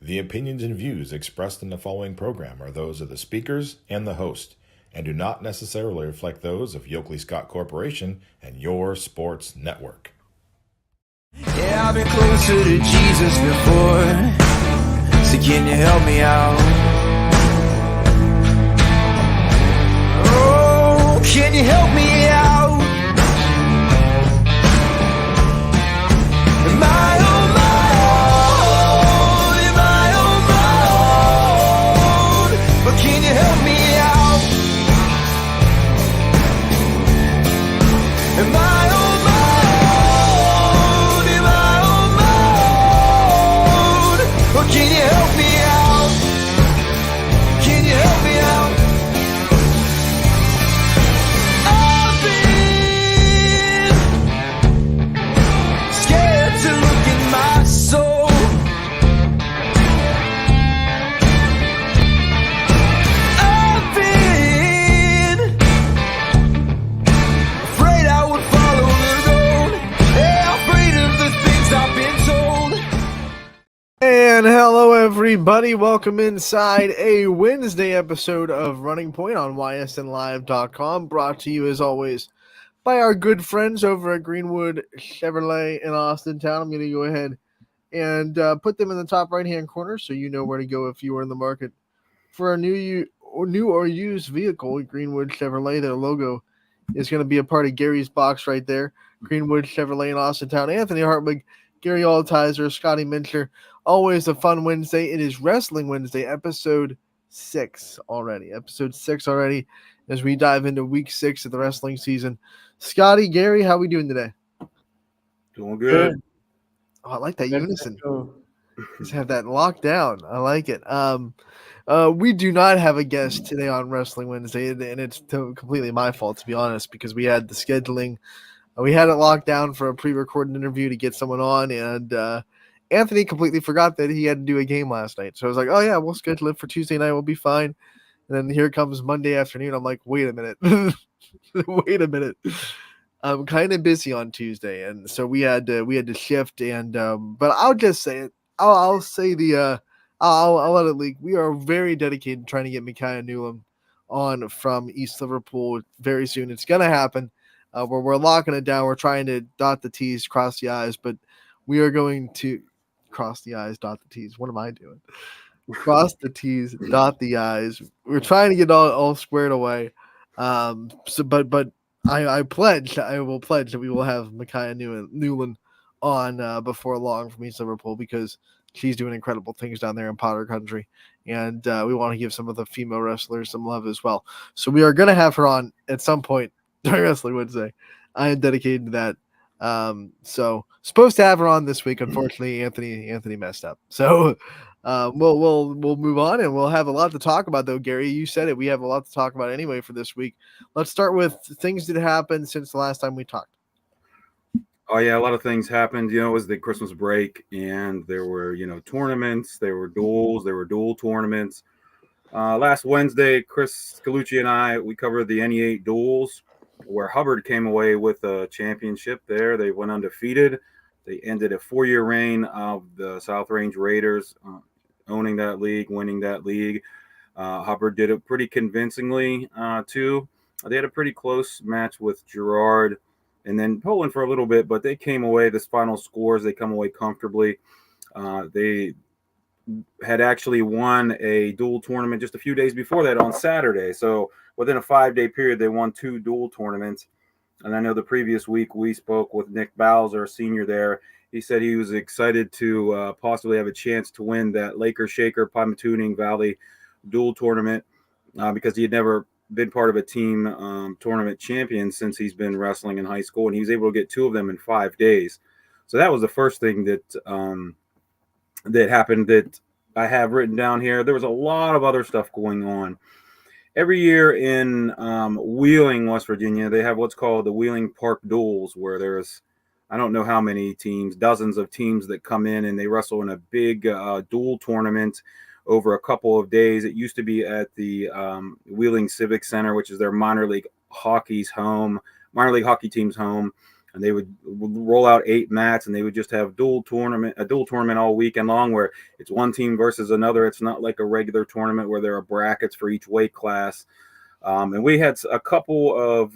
The opinions and views expressed in the following program are those of the speakers and the host, and do not necessarily reflect those of Yoakley Scott Corporation and Your Sports Network. Yeah, I've been closer to Jesus before, so can you help me out? Oh, can you help me out? Am I on my own? Am I on my own? But can you help me out? Am I on my own? Am I on my own? Or can you help me out? Can you help me out? I've been scared to look in my soul. I've been afraid I would follow the road. Yeah, afraid of the things I've been told. And hello, everybody. Welcome inside a Wednesday episode of Running Point on YSNLive.com. Brought to you, as always, by our good friends over at Greenwood Chevrolet in Austintown. I'm going to go ahead and put them in the top right-hand corner so you know where to go if you are in the market for a new or used vehicle. Greenwood Chevrolet, their logo is going to be a part of Gary's box right there. Greenwood Chevrolet in Austintown. Anthony Hartwig, Gary Altizer, Scotty Mincher. Always a fun Wednesday. It is Wrestling Wednesday, episode 6 already. Episode 6 already as we dive into week 6 of the wrestling season. Scotty, Gary, how we doing today? Doing good. Oh, I like that unison. Just have that locked down. I like it. We do not have a guest today on Wrestling Wednesday, and it's completely my fault, to be honest, because we had the scheduling. We had it locked down for a pre-recorded interview to get someone on, and Anthony completely forgot that he had to do a game last night. So I was like, oh, yeah, we'll schedule it for Tuesday night. We'll be fine. And then here comes Monday afternoon. I'm like, wait a minute. Wait a minute. I'm kind of busy on Tuesday, and so we had to shift. And but I'll just say it. I'll say I'll let it leak. We are very dedicated to trying to get Micaiah Newland on from East Liverpool very soon. It's gonna happen. We're locking it down. We're trying to dot the T's, cross the I's, but we are going to cross the I's, dot the T's. What am I doing? Cross the T's, dot the I's. We're trying to get all squared away. But I will pledge that we will have Micaiah Newland on before long from East Liverpool, because she's doing incredible things down there in Potter Country, and we want to give some of the female wrestlers some love as well. So we are going to have her on at some point during Wrestling Wednesday. I am dedicated to that. So supposed to have her on this week. Unfortunately, Anthony messed up. So we'll move on, and we'll have a lot to talk about, though. Gary, you said it. We have a lot to talk about anyway for this week. Let's start with things that happened since the last time we talked. Oh yeah, a lot of things happened. It was the Christmas break, and there were tournaments, there were duels, there were dual tournaments. Last Wednesday, Chris Scallucci and we covered the NE8 duels, where Hubbard came away with a championship there. They went undefeated. They ended a 4-year reign of the South Range Raiders, owning that league, winning that league. Hubbard did it pretty convincingly, too. They had a pretty close match with Gerard and then Poland for a little bit, but they came away, this final scores, they come away comfortably. They had actually won a dual tournament just a few days before that on Saturday. So within a 5-day period, they won 2 dual tournaments. And I know the previous week we spoke with Nick Bowser, a senior there. He said he was excited to possibly have a chance to win that Laker Shaker Pymatuning Valley dual tournament because he had never been part of a team tournament champion since he's been wrestling in high school, and he was able to get 2 of them in 5 days. So that was the first thing that that happened that I have written down here. There was a lot of other stuff going on. Every year in Wheeling, West Virginia, they have what's called the Wheeling Park Duels, where there's, I don't know how many teams, dozens of teams that come in and they wrestle in a big duel tournament over a couple of days. It used to be at the Wheeling Civic Center, which is their minor league hockey team's home. and they would roll out 8 mats, and they would just have a dual tournament all weekend long, where it's one team versus another. It's not like a regular tournament where there are brackets for each weight class. And we had a couple of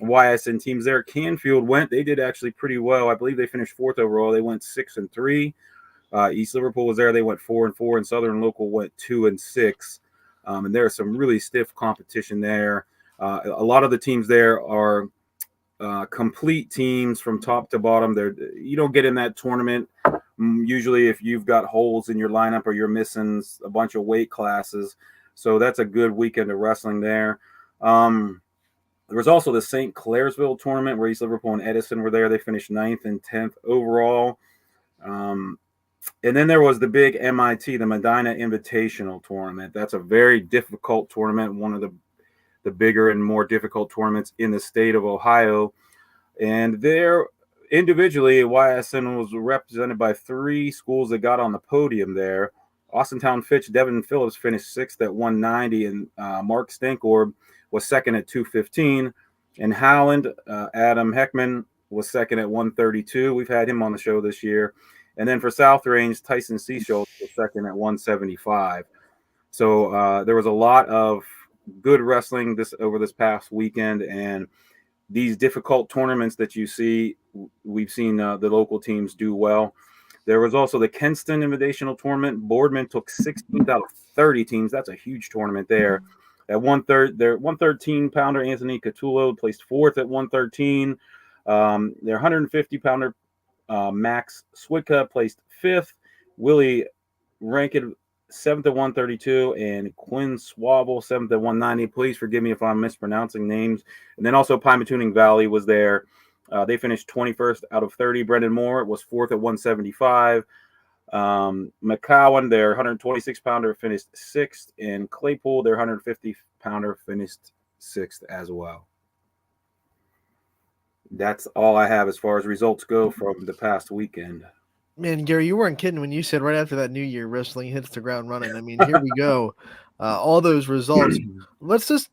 YSN teams there. Canfield they did actually pretty well. I believe they finished 4th overall. They went 6-3. East Liverpool was there. They went 4-4, and Southern Local went 2-6. And there's some really stiff competition there. A lot of the teams there are complete teams from top to bottom. You don't get in that tournament usually if you've got holes in your lineup or you're missing a bunch of weight classes. So that's a good weekend of wrestling there. There was also the St. Clairsville tournament where East Liverpool and Edison were there. They finished 9th and 10th overall. And then there was the big MIT, the Medina Invitational tournament. That's a very difficult tournament, one of the bigger and more difficult tournaments in the state of Ohio. And there, individually, YSN was represented by 3 schools that got on the podium there. Austintown Fitch, Devin Phillips finished 6th at 190, and Mark Stankorb was 2nd at 215. And Howland, Adam Heckman was 2nd at 132. We've had him on the show this year. And then for South Range, Tyson Seaschultz was 2nd at 175. So there was a lot of good wrestling over this past weekend, and these difficult tournaments that you see, we've seen the local teams do well. There was also the Kenston Invitational Tournament. Boardman took 16th out of 30 teams. That's a huge tournament there. At 113-pounder Anthony Catullo placed 4th at 113. Their 150-pounder Max Swidka placed 5th. Willie Rankin 7th at 132, and Quinn Swabble 7th at 190. Please forgive me if I'm mispronouncing names. And then also Pymatuning Valley was there. They finished 21st out of 30. Brendan Moore was 4th at 175. McCowan, their 126-pounder, finished 6th, and Claypool, their 150-pounder, finished 6th as well. That's all I have as far as results go from the past weekend. Man, Gary, you weren't kidding when you said right after that New Year wrestling hits the ground running. I mean, here we go. All those results. Let's just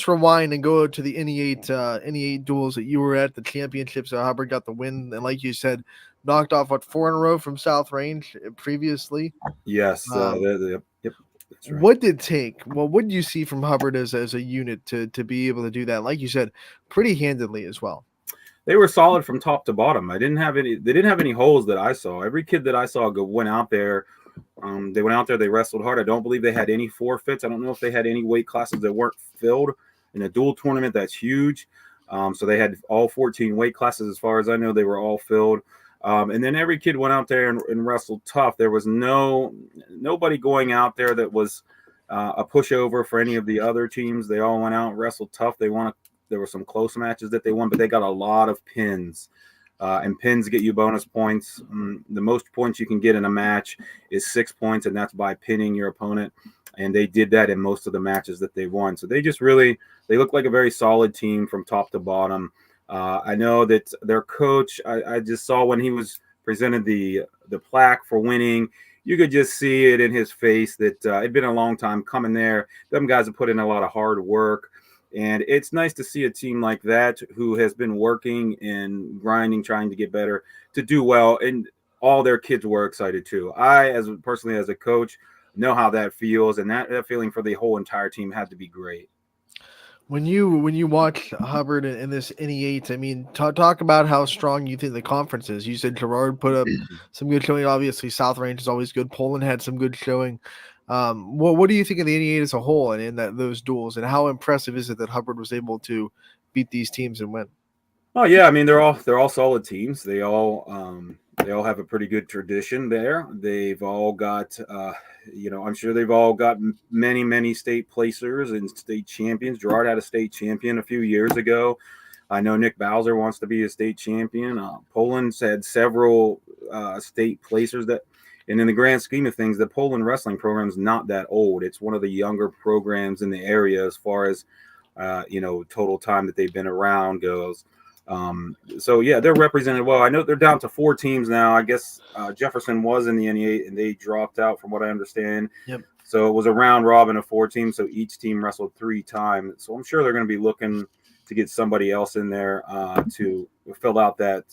rewind and go to the NE8 duels that you were at, the championships. Hubbard got the win, and like you said, knocked off 4 in a row from South Range previously. Yes. Yep. That's right. What did you see from Hubbard as a unit to be able to do that? Like you said, pretty handedly as well. They were solid from top to bottom. They didn't have any holes that I saw. Every kid that I saw went out there. They went out there. They wrestled hard. I don't believe they had any forfeits. I don't know if they had any weight classes that weren't filled. In a dual tournament, that's huge. So they had all 14 weight classes. As far as I know, they were all filled. And then every kid went out there and wrestled tough. There was nobody going out there that was a pushover for any of the other teams. They all went out and wrestled tough. There were some close matches that they won, but they got a lot of pins. And pins get you bonus points. The most points you can get in a match is 6 points, and that's by pinning your opponent. And they did that in most of the matches that they won. So they look like a very solid team from top to bottom. I know that their coach, I just saw when he was presented the plaque for winning, you could just see it in his face that it'd been a long time coming there. Them guys have put in a lot of hard work. And it's nice to see a team like that who has been working and grinding, trying to get better, to do well. And all their kids were excited too. I, personally as a coach, know how that feels. And that feeling for the whole entire team had to be great. When you watch Hubbard in this NE8, I mean, talk about how strong you think the conference is. You said Gerard put up some good showing. Obviously, South Range is always good. Poland had some good showing. What do you think of the NE8 as a whole and in those duels, and how impressive is it that Hubbard was able to beat these teams and win? Oh yeah, I mean they're all solid teams. They all have a pretty good tradition there. They've all got I'm sure they've all got many state placers and state champions. Gerard had a state champion a few years ago. I know Nick Bowser wants to be a state champion. Poland's had several state placers that. And in the grand scheme of things, the Poland wrestling program is not that old. It's one of the younger programs in the area as far as, total time that they've been around goes. So, yeah, they're represented well. I know they're down to 4 teams now. I guess Jefferson was in the NE8, and they dropped out from what I understand. Yep. So it was a round robin of 4 teams, so each team wrestled 3 times. So I'm sure they're going to be looking to get somebody else in there to fill out that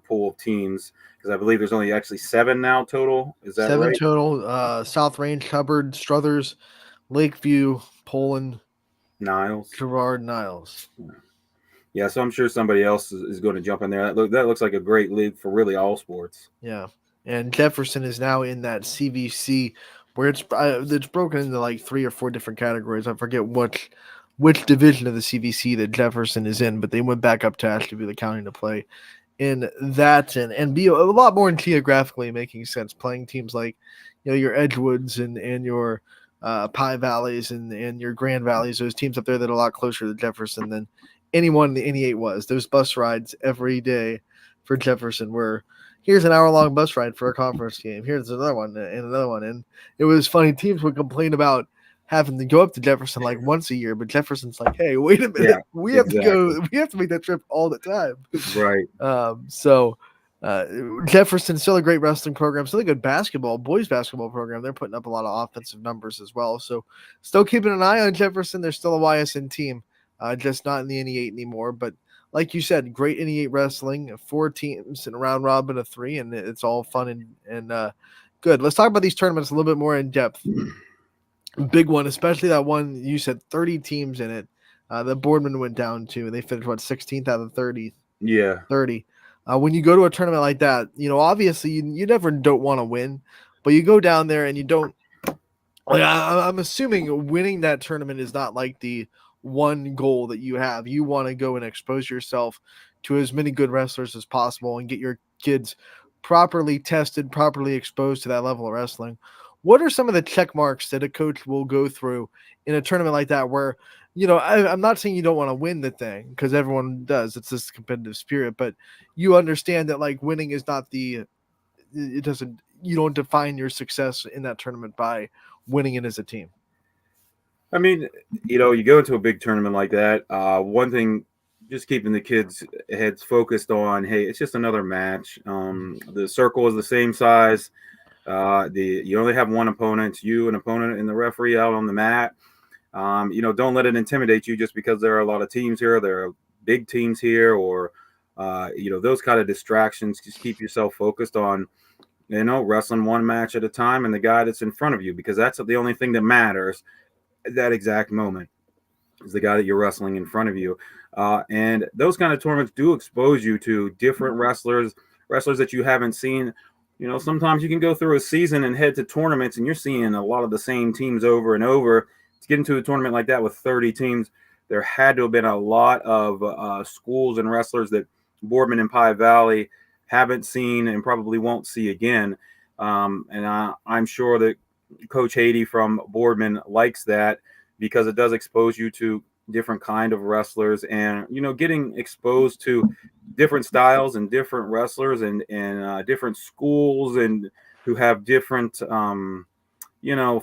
pool of teams, because I believe there's only actually 7 now total. Is that 7 right? total. South Range, Hubbard, Struthers, Lakeview, Poland, Niles. Gerard, Niles. Yeah, so I'm sure somebody else is going to jump in there. That looks like a great league for really all sports. Yeah, and Jefferson is now in that CVC where it's broken into like 3 or 4 different categories. I forget which division of the CVC that Jefferson is in, but they went back up to Ashtabula County to play in that and be a lot more geographically making sense, playing teams like your Edgewoods and your Pie Valleys and your Grand Valleys, those teams up there that are a lot closer to Jefferson than anyone in the NE8 was. Those bus rides every day for Jefferson were, here's an hour-long bus ride for a conference game, here's another one and another one. And it was funny, teams would complain about having to go up to Jefferson like once a year, but Jefferson's like, hey, wait a minute, we have to make that trip all the time. Right. Jefferson's still a great wrestling program, still a good boys basketball program. They're putting up a lot of offensive numbers as well. So still keeping an eye on Jefferson. They're still a YSN team, just not in the NE8 anymore. But like you said, great NE8 wrestling, 4 teams in a round robin of 3, and it's all fun and good. Let's talk about these tournaments a little bit more in depth. Big one, especially that one you said 30 teams in it. The Boardman went down to, and they finished 16th out of 30. Yeah. 30. When you go to a tournament like that, obviously you never don't want to win, but you go down there and you don't. Like, I'm assuming winning that tournament is not like the one goal that you have. You want to go and expose yourself to as many good wrestlers as possible and get your kids properly tested, properly exposed to that level of wrestling. What are some of the check marks that a coach will go through in a tournament like that where, I'm not saying you don't want to win the thing, because everyone does. It's this competitive spirit, but you understand that like winning is not you don't define your success in that tournament by winning it as a team. I mean, you go into a big tournament like that. One thing, just keeping the kids' heads focused on, hey, it's just another match. The circle is the same size. You only have one opponent, an opponent, and the referee out on the mat. Don't let it intimidate you just because there are a lot of teams here. There are big teams here, or those kind of distractions. Just keep yourself focused on, wrestling one match at a time and the guy that's in front of you, because that's the only thing that matters at that exact moment, is the guy that you're wrestling in front of you. And those kind of tournaments do expose you to different wrestlers that you haven't seen. Sometimes you can go through a season and head to tournaments and you're seeing a lot of the same teams over and over. To get into a tournament like that with 30 teams, there had to have been a lot of schools and wrestlers that Boardman and Pie Valley haven't seen and probably won't see again. And I'm sure that Coach Haiti from Boardman likes that, because it does expose you to different kind of wrestlers, and getting exposed to different styles and different wrestlers and different schools, and who have different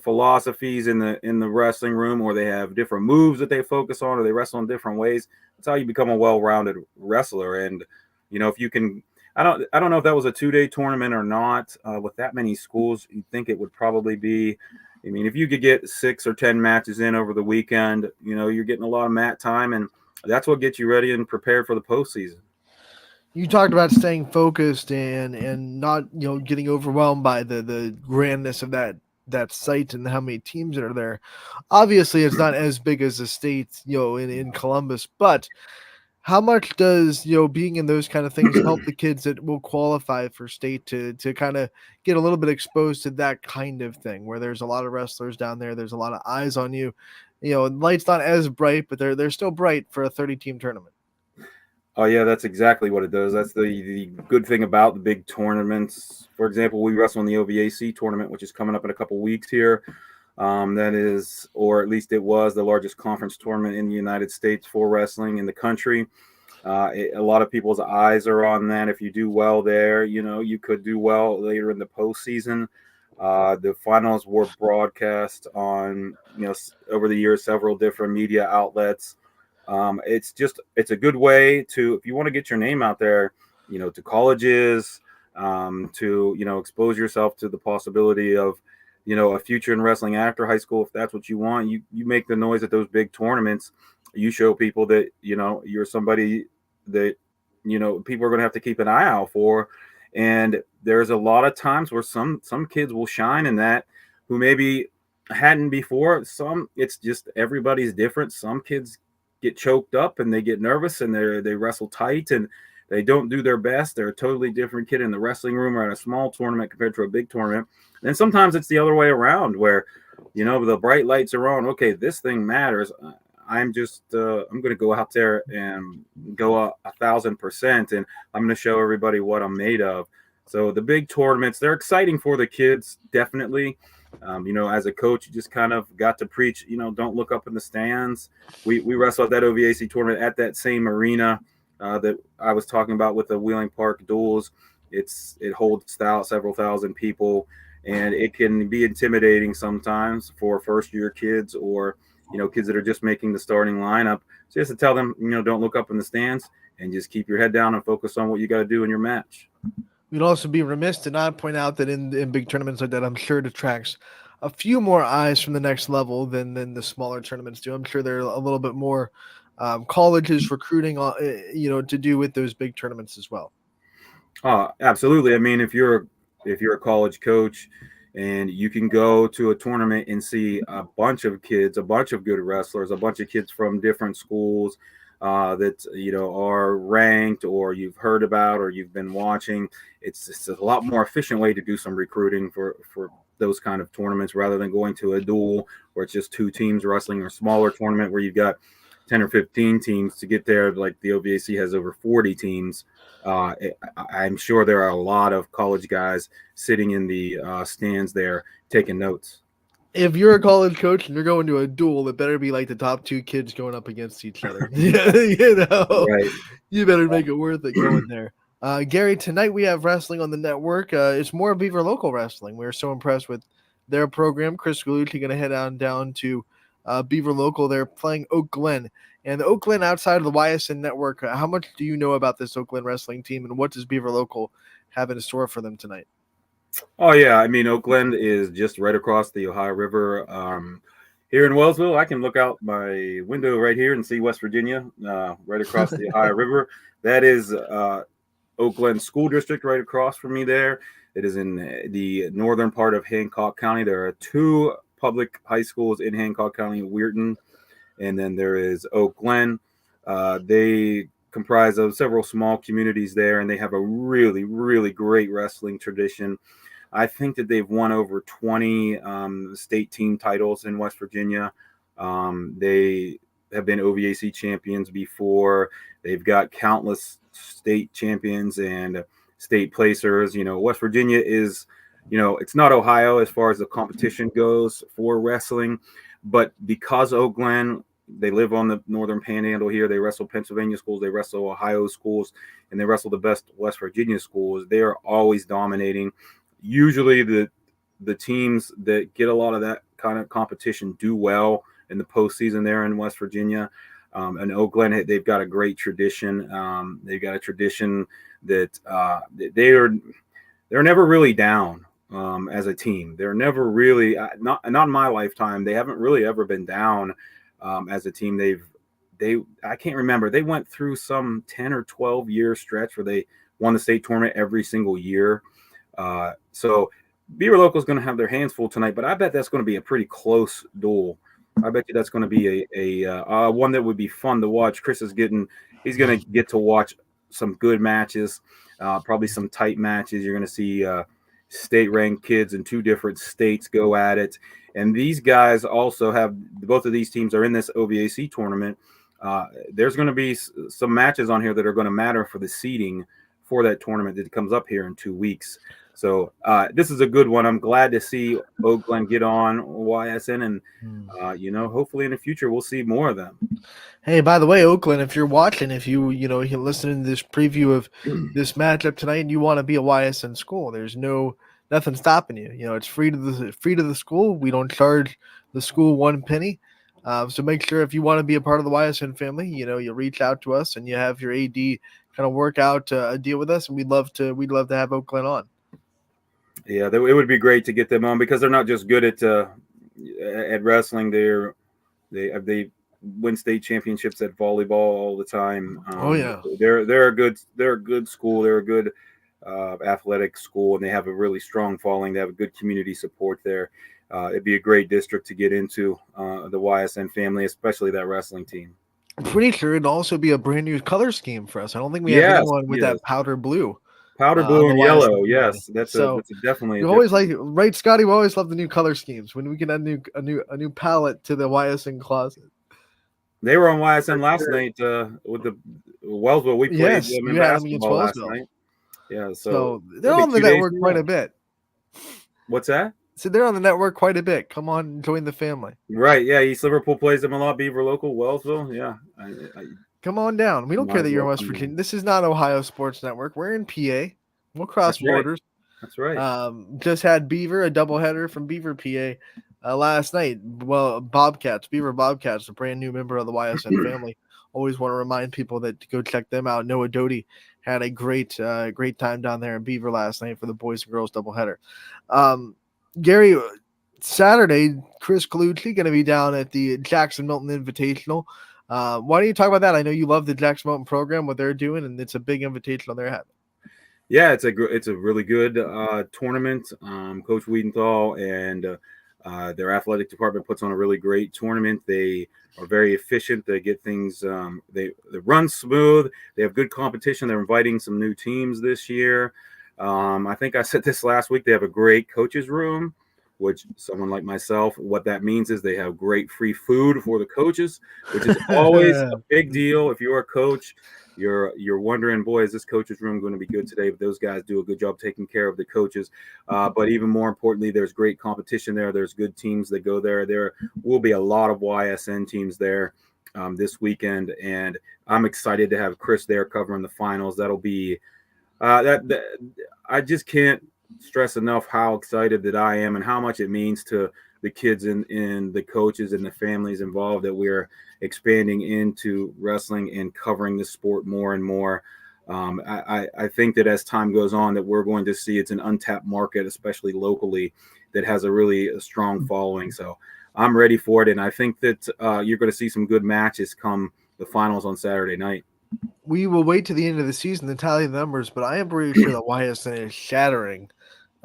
philosophies in the wrestling room, or they have different moves that they focus on, or they wrestle in different ways. That's how you become a well-rounded wrestler. And if you can, I don't know if that was a 2-day tournament or not. With that many schools, you'd think it would probably be. I mean, if you could get 6 or 10 matches in over the weekend, you're getting a lot of mat time, and that's what gets you ready and prepared for the postseason. You talked about staying focused and not getting overwhelmed by the grandness of that site and how many teams that are there. Obviously, it's not as big as the state in Columbus, but how much does being in those kind of things help the kids that will qualify for state to kind of get a little bit exposed to that kind of thing, where there's a lot of wrestlers down there, there's a lot of eyes on you, light's not as bright, but they're still bright for a 30-team tournament. Oh yeah, that's exactly what it does. That's the good thing about the big tournaments. For example, we wrestle in the OVAC tournament, which is coming up in a couple weeks here. That is, or at least it was, the largest conference tournament in the United States for wrestling in the country. A lot of people's eyes are on that. If you do well there, you could do well later in the postseason. The finals were broadcast on, over the years, several different media outlets. It's a good way to, if you want to get your name out there, to colleges, to, expose yourself to the possibility of, a future in wrestling after high school. If that's what you want, you make the noise at those big tournaments. you show people that, you're somebody that, people are going to have to keep an eye out for. And there's a lot of times where some kids will shine in that who maybe hadn't before. It's just everybody's different. Some kids get choked up and they get nervous and they wrestle tight and they don't do their best. They're a totally different kid in the wrestling room or at a small tournament compared to a big tournament. And sometimes it's the other way around where, the bright lights are on. Okay, this thing matters. I'm going to go out there and go 1,000%, and I'm going to show everybody what I'm made of. So the big tournaments, they're exciting for the kids, definitely. As a coach, you just kind of got to preach, don't look up in the stands. We wrestled that OVAC tournament at that same arena that I was talking about with the Wheeling Park duels. It holds several thousand people, and it can be intimidating sometimes for first-year kids or kids that are just making the starting lineup. So just to tell them, don't look up in the stands and just keep your head down and focus on what you got to do in your match. We'd also be remiss to not point out that in big tournaments like that, I'm sure it attracts a few more eyes from the next level than the smaller tournaments do. I'm sure there are a little bit more colleges recruiting, to do with those big tournaments as well. Absolutely. I mean, if you're a college coach and you can go to a tournament and see a bunch of kids, a bunch of good wrestlers, a bunch of kids from different schools that are ranked or you've heard about or you've been watching, it's a lot more efficient way to do some recruiting for those kind of tournaments rather than going to a duel where it's just two teams wrestling, or smaller tournament where you've got 10 or 15 teams to get there. Like the OVAC has over 40 teams. I'm sure there are a lot of college guys sitting in the stands there taking notes. If you're a college coach and you're going to a duel, it better be like the top two kids going up against each other. Right. You better make it worth it going there. Gary, tonight we have wrestling on the network. It's more Beaver Local Wrestling. We're so impressed with their program. Chris Galucci going to head on down to Beaver Local. They're playing Oak Glen. And Oak Glen outside of the Ysn network, how much do you know about this Oak Glen wrestling team, and what does Beaver Local have in store for them tonight? Oh, yeah. I mean, Oak Glen is just right across the Ohio River. Here in Wellsville, I can look out my window right here and see West Virginia right across the Ohio River. That is Oak Glen School District right across from me there. It is in the northern part of Hancock County. There are two public high schools in Hancock County, Weirton, and then there is Oak Glen. They comprise of several small communities there, and they have a really, really great wrestling tradition. I think that they've won over 20 state team titles in West Virginia. They have been OVAC champions before. They've got countless state champions and state placers. West Virginia is, it's not Ohio as far as the competition goes for wrestling, but because Oak Glen, they live on the northern panhandle here. They wrestle Pennsylvania schools, they wrestle Ohio schools, and they wrestle the best West Virginia schools. They are always dominating. Usually the teams that get a lot of that kind of competition do well in the postseason there in West Virginia. And Oak Glen, they've got a great tradition. They've got a tradition that they're never really down as a team. They're never really not in my lifetime. They haven't really ever been down as a team. I can't remember. They went through some 10 or 12 year stretch where they won the state tournament every single year. So Beaver Local is going to have their hands full tonight, but I bet that's going to be a pretty close duel. I bet you that's going to be a one that would be fun to watch. Chris he's going to get to watch some good matches, probably some tight matches. You're going to see state ranked kids in two different states go at it. And these guys also both of these teams are in this OVAC tournament. There's going to be some matches on here that are going to matter for the seeding for that tournament that comes up here in 2 weeks. So this is a good one. I'm glad to see Oak Glen get on YSN, and hopefully in the future we'll see more of them. Hey, by the way, Oak Glen, if you're watching, if you're listening to this preview of this matchup tonight, and you want to be a YSN school, there's nothing stopping you. It's free to the school. We don't charge the school one penny. So make sure if you want to be a part of the YSN family, you reach out to us and you have your AD kind of work out a deal with us, and we'd love to have Oak Glen on. Yeah, it would be great to get them on because they're not just good at wrestling. They win state championships at volleyball all the time. Oh yeah, they're a good school. They're a good athletic school, and they have a really strong following. They have a good community support there. It'd be a great district to get into, the YSN family, especially that wrestling team. I'm pretty sure it'd also be a brand new color scheme for us. I don't think we have Yes, anyone with yes. that powder blue. Powder On blue the and YSN yellow. family. Yes, that's So definitely. you always like, right, Scotty? We always love the new color schemes when we can add a new palette to the YSN closet. They were on YSN last night with the Wellsville. We played Yes, them in you had them against basketball last Wellsville. night. Yeah, So they're it'll be on the 2 days network from quite now. a bit. What's that? So they're on the network quite a bit. Come on, join the family. Right, yeah. East Liverpool plays them a lot. Beaver local, Wellsville. Yeah, Come on down. We don't care that you're in West come Virginia. down. This is not Ohio Sports Network. We're in PA. We'll cross That's right. borders. That's right. Just had Beaver, a doubleheader from Beaver, PA, last night. Well, Beaver Bobcats, a brand new member of the YSN family. Always want to remind people that to go check them out. Noah Doty had a great time down there in Beaver last night for the boys and girls doubleheader. Gary, Saturday, Chris Colucci going to be down at the Jackson Milton Invitational. Why don't you talk about that? I know you love the Jackson Milton program, what they're doing, and it's a big invitational they're having. Yeah, it's a really good tournament. Coach Wiedenthal and their athletic department puts on a really great tournament. They are very efficient. They get things. They run smooth. They have good competition. They're inviting some new teams this year. I think I said this last week. They have a great coaches room, which someone like myself, what that means is they have great free food for the coaches, which is always a big deal. If you're a coach, you're wondering, boy, is this coach's room going to be good today? But those guys do a good job taking care of the coaches. But even more importantly, there's great competition there. There's good teams that go there. There will be a lot of YSN teams there this weekend, and I'm excited to have Chris there covering the finals. That'll be I just can't stress enough how excited that I am and how much it means to the kids and the coaches and the families involved that we're expanding into wrestling and covering the sport more and more. I think that as time goes on that we're going to see it's an untapped market, especially locally, that has a really strong following. So I'm ready for it. And I think that you're going to see some good matches come the finals on Saturday night. We will wait to the end of the season to tally the numbers, but I am pretty sure that YSN is shattering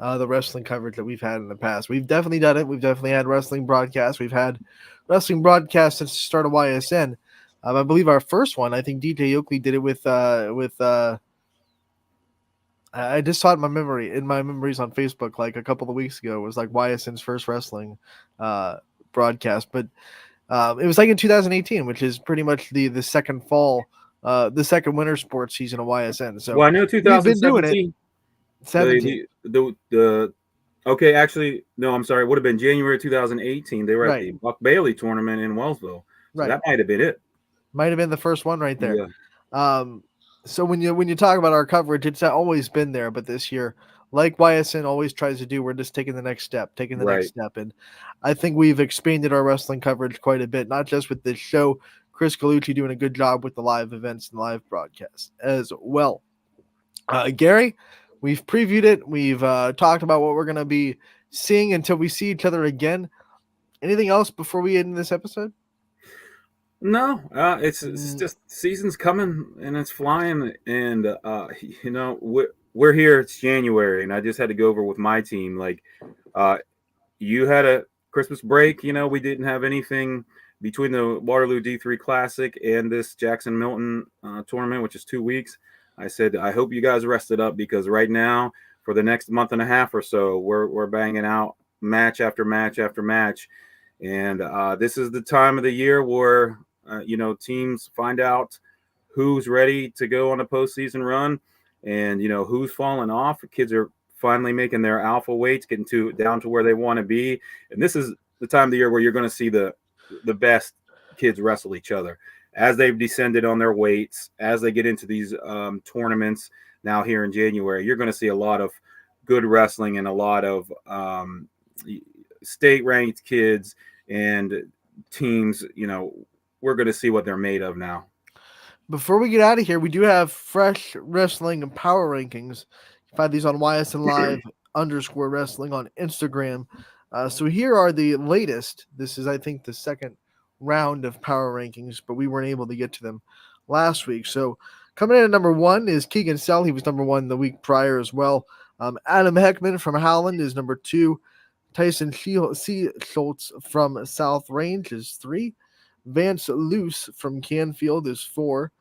the wrestling coverage that we've had in the past. We've definitely done it. We've definitely had wrestling broadcasts. We've had wrestling broadcasts since the start of YSN. I believe our first one, I think DJ Oakley did it with I just saw it in my memories on Facebook like a couple of weeks ago. It was like YSN's first wrestling broadcast, but it was like in 2018, which is pretty much the second fall. The second winter sports season of YSN. So well, I know 2017. We've been doing it. 17. Okay, actually, no, I'm sorry. It would have been January 2018. They were at the Buck Bailey tournament in Wellsville. So that might have been it. Might have been the first one right there. Yeah. So when you talk about our coverage, it's always been there, but this year, like YSN always tries to do, we're just taking the next step. And I think we've expanded our wrestling coverage quite a bit, not just with this show. Chris Colucci doing a good job with the live events and live broadcasts as well. Gary, we've previewed it. We've talked about what we're going to be seeing until we see each other again. Anything else before we end this episode? No, it's just season's coming and it's flying. And, we're here. It's January. And I just had to go over with my team. Like you had a Christmas break. We didn't have anything between the Waterloo D3 Classic and this Jackson Milton tournament, which is 2 weeks. I said, I hope you guys rested up because right now, for the next month and a half or so, we're banging out match after match after match. And this is the time of the year where, teams find out who's ready to go on a postseason run and, who's falling off. Kids are finally making their alpha weights, getting down to where they want to be. And this is the time of the year where you're going to see the best kids wrestle each other as they've descended on their weights, as they get into these tournaments now here in January. You're going to see a lot of good wrestling and a lot of state ranked kids and teams. We're going to see what they're made of now. Before we get out of here, we do have fresh wrestling and power rankings. You can find these on YSN Live _wrestling on Instagram. So here are the latest. This is, I think, the second round of power rankings, but we weren't able to get to them last week. So coming in at number 1 is Keegan Sell. He was number 1 the week prior as well. Adam Heckman from Howland is number 2. Tyson Schultz from South Range is 3. Vance Luce from Canfield is 4.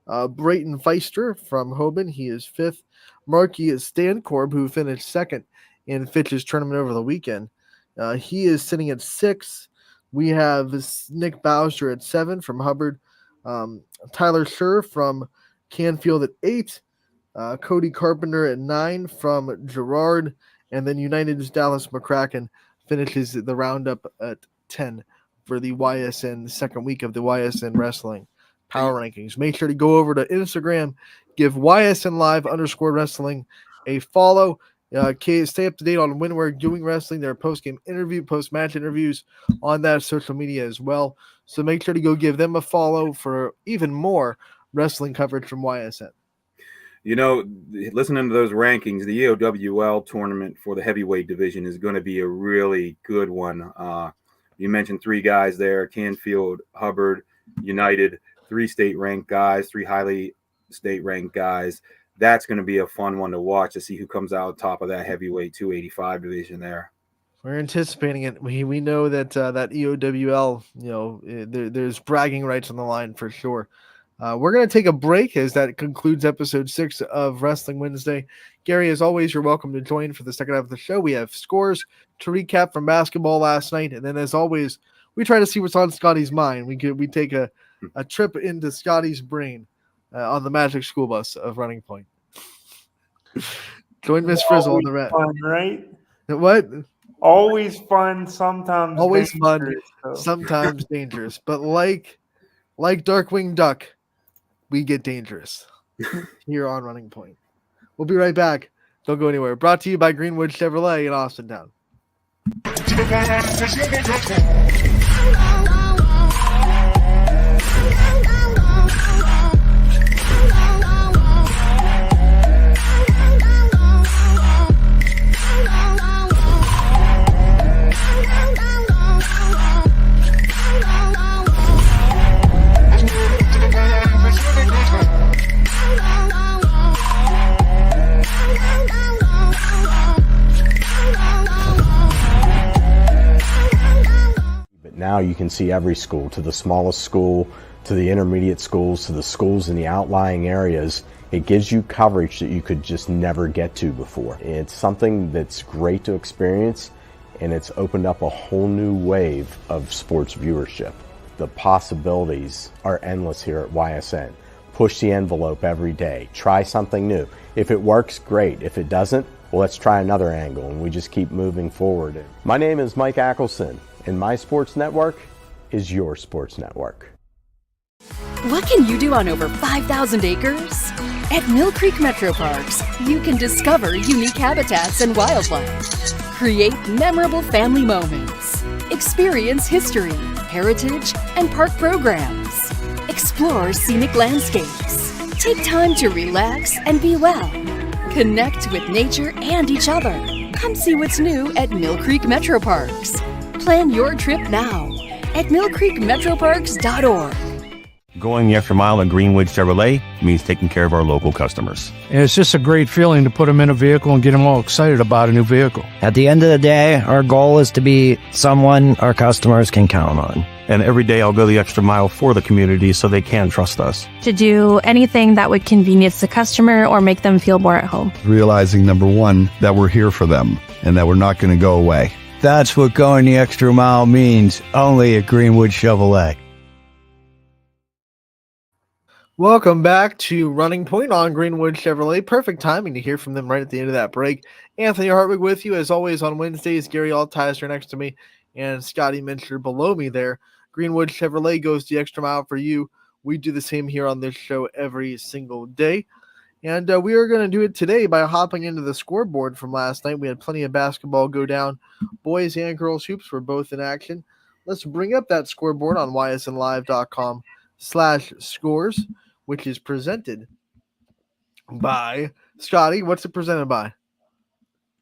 Brayton Feister from Hoban, he is 5th. Marky Stancorb, who finished 2nd in Fitch's tournament over the weekend, he is sitting at 6. We have Nick Bowser at 7 from Hubbard. Tyler Scher from Canfield at 8. Cody Carpenter at 9 from Girard. And then United's Dallas McCracken finishes the roundup at 10 for the YSN second week of the YSN Wrestling Power Rankings. Make sure to go over to Instagram, give YSN Live_wrestling a follow. Stay up to date on when we're doing wrestling. There are post-game interview, post-match interviews on that social media as well. So make sure to go give them a follow for even more wrestling coverage from YSN. You know, listening to those rankings, the EOWL tournament for the heavyweight division is going to be a really good one. You mentioned 3 guys there: Canfield, Hubbard, United, 3 state-ranked guys, 3 highly state-ranked guys. That's going to be a fun one to watch, to see who comes out top of that heavyweight 285 division there. We're anticipating it. We know that that EOWL, there's bragging rights on the line for sure. We're going to take a break as that concludes episode 6 of Wrestling Wednesday. Gary, as always, you're welcome to join for the second half of the show. We have scores to recap from basketball last night. And then, as always, we try to see what's on Scotty's mind. We take a trip into Scotty's brain on the Magic School Bus of Running Point. Join Miss Frizzle on the red. Fun, right? What? Always fun, sometimes always dangerous, fun, sometimes dangerous. But like Darkwing Duck, we get dangerous here on Running Point. We'll be right back. Don't go anywhere. Brought to you by Greenwood Chevrolet in Austintown. Now you can see every school, to the smallest school, to the intermediate schools, to the schools in the outlying areas. It gives you coverage that you could just never get to before. It's something that's great to experience, and it's opened up a whole new wave of sports viewership. The possibilities are endless here at YSN. Push the envelope every day. Try something new. If it works, great. If it doesn't, well, let's try another angle, and we just keep moving forward. My name is Mike Ackelson, and my sports network is your sports network. What can you do on over 5,000 acres? At Mill Creek Metro Parks, you can discover unique habitats and wildlife, create memorable family moments, experience history, heritage, and park programs, explore scenic landscapes, take time to relax and be well, connect with nature and each other. Come see what's new at Mill Creek Metro Parks. Plan your trip now at millcreekmetroparks.org. Going the extra mile at Greenwood Chevrolet means taking care of our local customers. And it's just a great feeling to put them in a vehicle and get them all excited about a new vehicle. At the end of the day, our goal is to be someone our customers can count on. And every day I'll go the extra mile for the community so they can trust us. To do anything that would convenience the customer or make them feel more at home. Realizing, number one, that we're here for them and that we're not going to go away. That's what going the extra mile means, only at Greenwood Chevrolet. Welcome back to Running Point on Greenwood Chevrolet. Perfect timing to hear from them right at the end of that break. Anthony Hartwig with you, as always, on Wednesdays. Gary Altizer next to me and Scotty Mincher below me there. Greenwood Chevrolet goes the extra mile for you. We do the same here on this show every single day. And we are going to do it today by hopping into the scoreboard from last night. We had plenty of basketball go down. Boys and girls hoops were both in action. Let's bring up that scoreboard on ysnlive.com/scores, which is presented by Scotty. What's it presented by?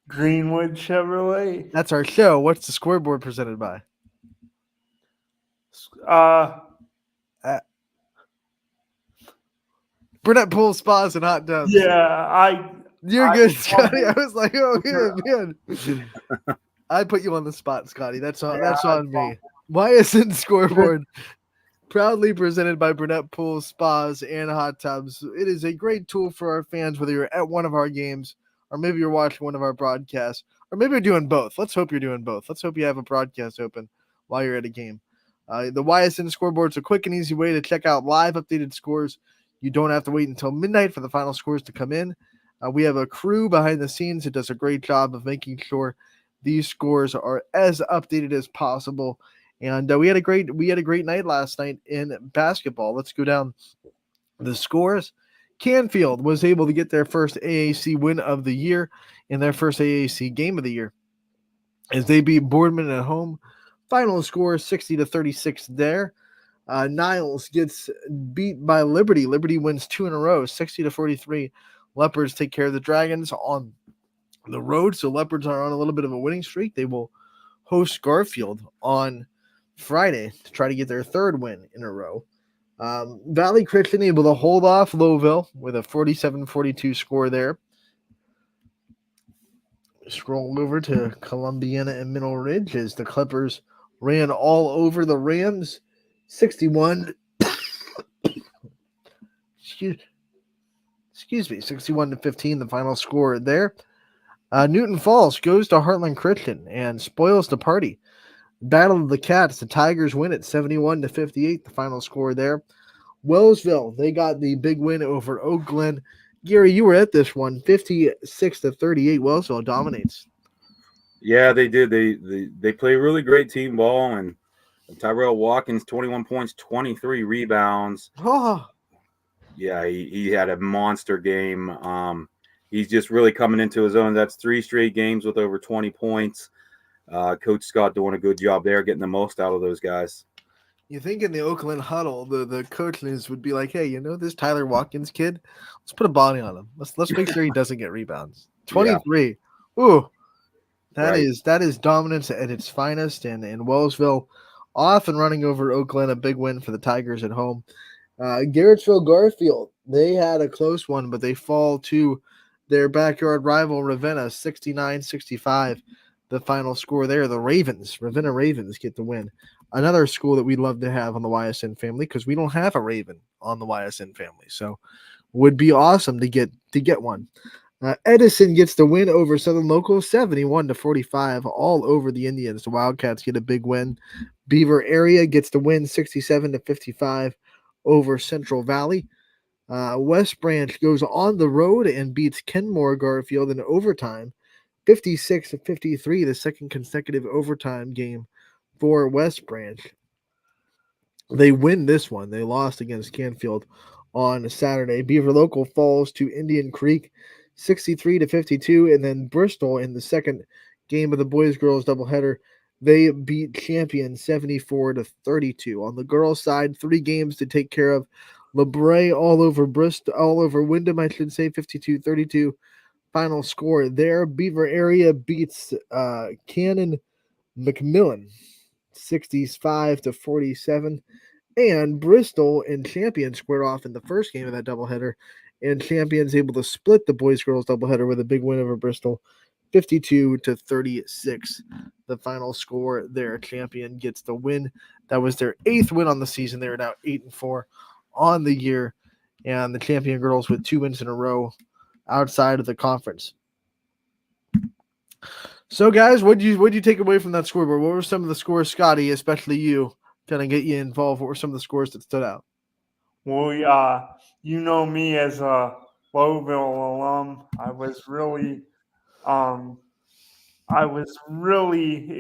Greenwood Chevrolet. That's our show. What's the scoreboard presented by? Burnett Pool Spas and Hot Tubs. Yeah, You're good, Scotty. I was like, oh man. I put you on the spot, Scotty. That's on me. Ysn Scoreboard, proudly presented by Burnett Pool Spas and Hot Tubs. It is a great tool for our fans, whether you're at one of our games or maybe you're watching one of our broadcasts, or maybe you're doing both. Let's hope you're doing both. Let's hope you have a broadcast open while you're at a game. The Ysn Scoreboard is a quick and easy way to check out live updated scores. You don't have to wait until midnight for the final scores to come in. We have a crew behind the scenes that does a great job of making sure these scores are as updated as possible. And we had a great night last night in basketball. Let's go down the scores. Canfield was able to get their first AAC win of the year in their first AAC game of the year as they beat Boardman at home. Final score 60-36 there. Niles gets beat by Liberty. Liberty wins 2 in a row, 60-43. Leopards take care of the Dragons on the road, so Leopards are on a little bit of a winning streak. They will host Garfield on Friday to try to get their third win in a row. Valley Christian able to hold off Lowville with a 47-42 score there. Scroll over to Columbiana and Middle Ridge as the Clippers ran all over the Rams. 61 61-15, the final score there. Newton Falls goes to Heartland Christian and spoils the party. Battle of the Cats, the Tigers win it 71-58, the final score there. Wellsville, they got the big win over Oak Glen. Gary, you were at this one, 56-38. Wellsville dominates. Yeah, they did. They play really great team ball, and Tyrell Watkins, 21 points, 23 rebounds. Oh. Yeah, he had a monster game. He's just really coming into his own. That's 3 straight games with over 20 points. Coach Scott doing a good job there, getting the most out of those guys. You think in the Oakland huddle, the coaches would be like, "Hey, you know this Tyler Watkins kid? Let's put a body on him. Let's make sure he doesn't get rebounds." 23. Yeah. Ooh, that is dominance at its finest. And Wellsville off and running over Oakland, a big win for the Tigers at home. Garrettsville Garfield, they had a close one, but they fall to their backyard rival Ravenna, 69-65. The final score there. The Ravenna Ravens get the win. Another school that we'd love to have on the YSN family because we don't have a Raven on the YSN family. So would be awesome to get one. Edison gets the win over Southern Local, 71-45, all over the Indians. The Wildcats get a big win. Beaver Area gets the win, 67-55 over Central Valley. West Branch goes on the road and beats Kenmore Garfield in overtime, 56-53, the second consecutive overtime game for West Branch. They win this one. They lost against Canfield on Saturday. Beaver Local falls to Indian Creek, 63-52, and then Bristol in the second game of the boys-girls doubleheader, they beat Champion 74-32. On the girls' side, 3 games to take care of. LeBray all over Wyndham, 52-32. Final score there. Beaver Area beats Cannon McMillan, 65-47. And Bristol and Champion squared off in the first game of that doubleheader. And Champion's able to split the boys-girls doubleheader with a big win over Bristol, 52-36. The final score there. Champion gets the win. That was their 8th win on the season. They're now 8-4 on the year. And the Champion girls with 2 wins in a row outside of the conference. So, guys, what'd you take away from that scoreboard? What were some of the scores, Scotty, especially you, kind of get you involved? What were some of the scores that stood out? Well, you know me as a Lowville alum. I was really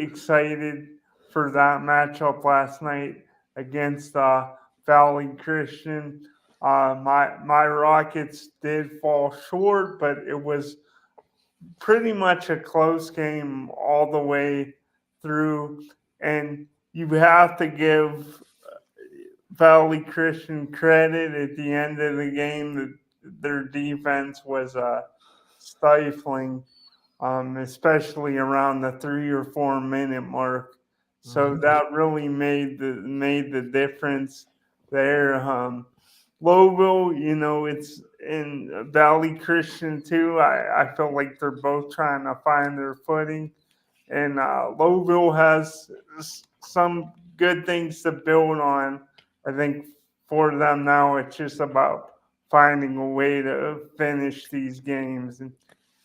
excited for that matchup last night against Valley Christian. My Rockets did fall short, but it was pretty much a close game all the way through. And you have to give Valley Christian credit at the end of the game that their defense was stifling, especially around the 3 or 4 minute mark. So that really made the difference there. Lowville, it's in Valley Christian too. I feel like they're both trying to find their footing, and Lowville has some good things to build on. I think for them now, it's just about finding a way to finish these games and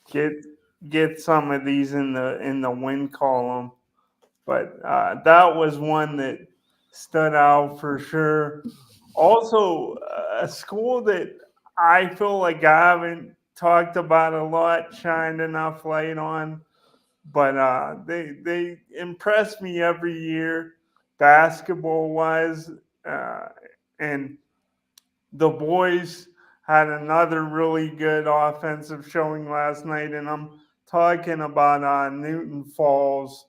get some of these in the win column. But that was one that stood out for sure. Also, a school that I feel like I haven't talked about a lot, shined enough light on, but they impress me every year, basketball wise, and the boys had another really good offensive showing last night, and I'm talking about Newton Falls.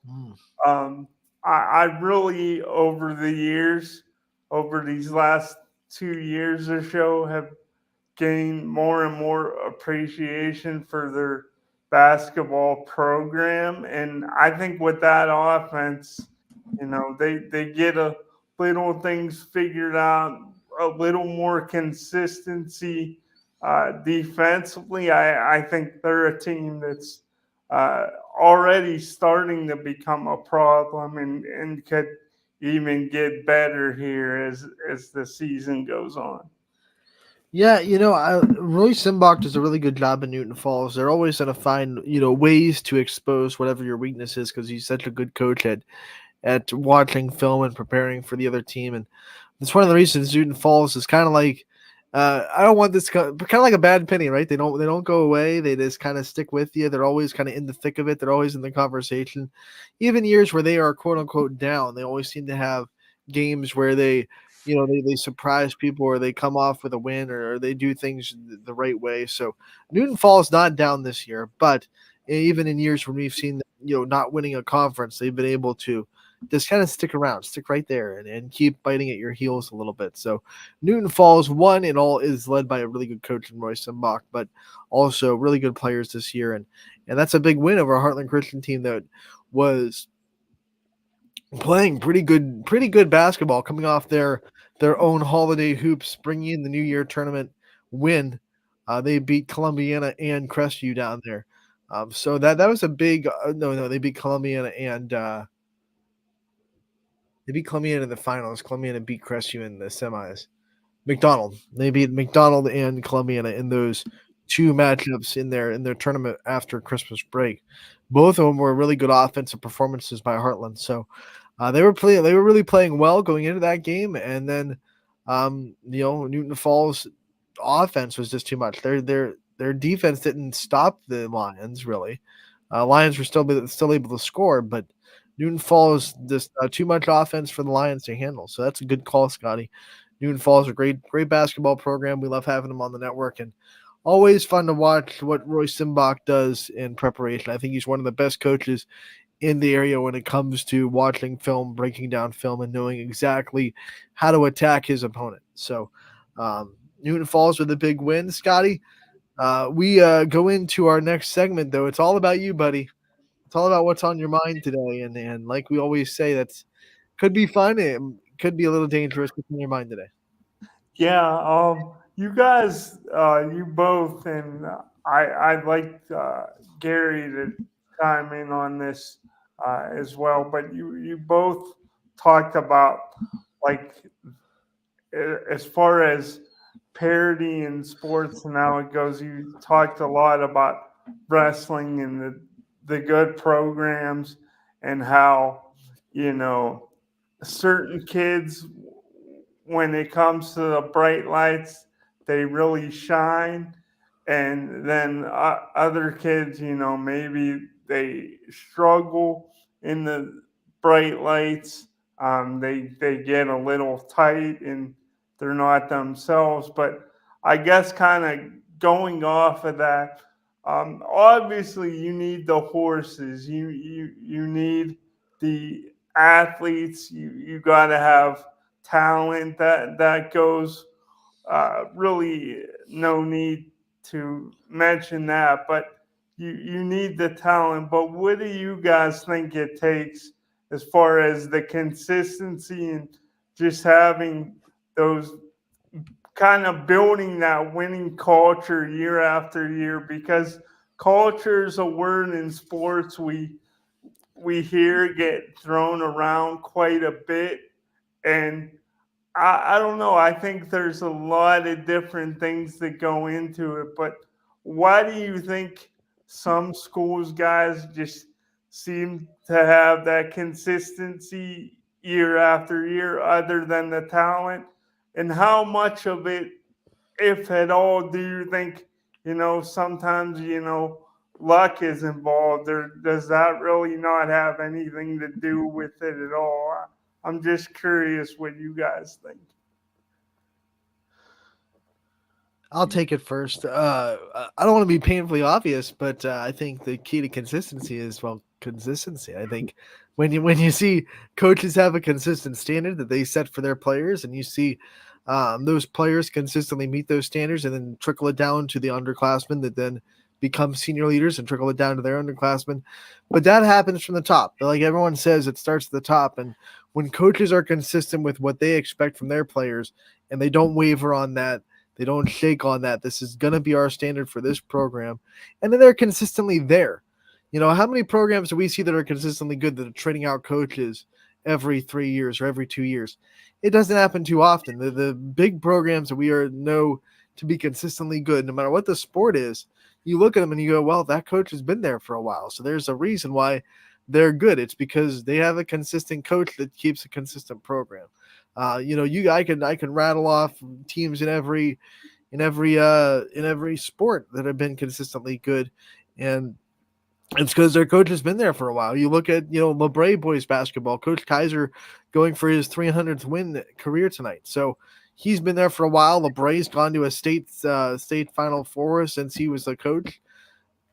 I really, over the years, over these last 2 years or so, have gained more and more appreciation for their basketball program. And I think with that offense, they get a little things figured out, a little more consistency defensively. I think they're a team that's uh, already starting to become a problem and could even get better here as the season goes on. Yeah, Roy Simbach does a really good job in Newton Falls. They're always going to find, ways to expose whatever your weakness is because he's such a good coach at watching film and preparing for the other team. And that's one of the reasons Newton Falls is kind of like, I don't want this, but kind of like a bad penny, right? They don't go away. They just kind of stick with you. They're always kind of in the thick of it. They're always in the conversation. Even years where they are quote unquote down, they always seem to have games where they surprise people or they come off with a win or they do things the right way. So Newton Falls not down this year, but even in years when we've seen not winning a conference, they've been able to just kind of stick around, stick right there and keep biting at your heels a little bit. So Newton Falls, one in all, is led by a really good coach in Royce Simbach, but also really good players this year. And that's a big win over a Heartland Christian team that was playing pretty good basketball coming off their own holiday hoops, bringing in the New Year tournament win. They beat Columbiana and Crestview down there. So that was a big no, they beat Columbiana and they beat Columbiana in the finals. Columbiana beat Crestview in the semis. McDonald. They beat McDonald and Columbiana in those two matchups in their tournament after Christmas break. Both of them were really good offensive performances by Heartland. So they were really playing well going into that game, and then Newton Falls offense was just too much. Their defense didn't stop the Lions really. Lions were still able to score, but Newton Falls just too much offense for the Lions to handle. So that's a good call, Scotty. Newton Falls is a great basketball program. We love having them on the network, and always fun to watch what Roy Simbach does in preparation. I think he's one of the best coaches in the area when it comes to watching film, breaking down film, and knowing exactly how to attack his opponent. So Newton Falls with a big win, Scotty. We go into our next segment, though. It's all about you, buddy. It's all about what's on your mind today. And like we always say, that's could be fun. It could be a little dangerous. What's on your mind today? Yeah, you guys, you both, and I'd like Gary to chime in on this as well. But you both talked about, like, as far as parity in sports and how it goes. You talked a lot about wrestling and the good programs and how certain kids, when it comes to the bright lights, they really shine. And then other kids, maybe they struggle in the bright lights. They get a little tight and they're not themselves. But I guess kind of going off of that, obviously you need the horses. You need the athletes. You got to have talent that goes. Really, no need to mention that, but you need the talent. But what do you guys think it takes as far as the consistency and just having those kind of building that winning culture year after year, because culture is a word in sports we hear get thrown around quite a bit. And I don't know. I think there's a lot of different things that go into it. But why do you think some schools, guys, just seem to have that consistency year after year, other than the talent? And how much of it, if at all, do you think, sometimes, luck is involved, or does that really not have anything to do with it at all? I'm just curious what you guys think. I'll take it first. I don't want to be painfully obvious, but I think the key to consistency is, well, consistency. I think when you see coaches have a consistent standard that they set for their players, and you see those players consistently meet those standards, and then trickle it down to the underclassmen that then become senior leaders and trickle it down to their underclassmen. But that happens from the top. Like everyone says, it starts at the top. And when coaches are consistent with what they expect from their players, and they don't waver on that, they don't shake on that, this is going to be our standard for this program, and then they're consistently there. How many programs do we see that are consistently good that are trading out coaches every 3 years or every 2 years? It doesn't happen too often. The big programs that we know to be consistently good, no matter what the sport is, you look at them and you go, well, that coach has been there for a while, so there's a reason why they're good. It's because they have a consistent coach that keeps a consistent program. I can rattle off teams in every sport that have been consistently good, and it's because their coach has been there for a while. You look at LeBray boys basketball, Coach Kaiser going for his 300th win career tonight. So he's been there for a while. LeBray's gone to a state Final Four since he was the coach.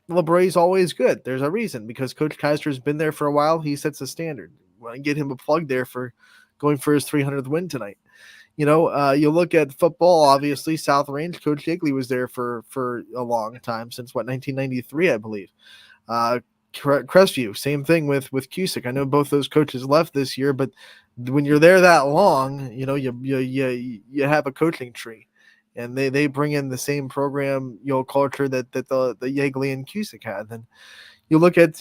LeBray's always good. There's a reason, because Coach Kaiser's been there for a while. He sets the standard. Want to get him a plug there for going for his 300th win tonight. You look at football, obviously, South Range, Coach Jigley was there for a long time, since 1993, I believe. Crestview, same thing with Cusick. I know both those coaches left this year, but when you're there that long, you have a coaching tree, and they bring in the same program, culture that the Yeagley and Cusick had. Then you look at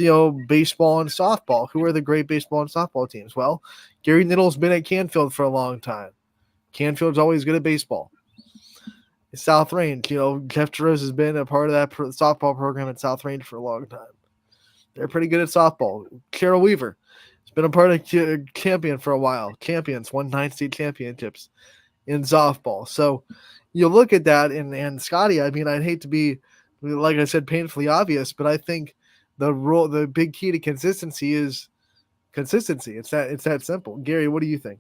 baseball and softball. Who are the great baseball and softball teams? Well, Gary Nittle's been at Canfield for a long time. Canfield's always good at baseball. South Range, Jeff Jerose has been a part of that softball program at South Range for a long time. They're pretty good at softball. Carol Weaver has been a part of Champion for a while. Champions won 9 state championships in softball. So you look at that, and Scotty, I mean, I'd hate to be, like I said, painfully obvious, but I think the big key to consistency is consistency. It's that simple. Gary, what do you think?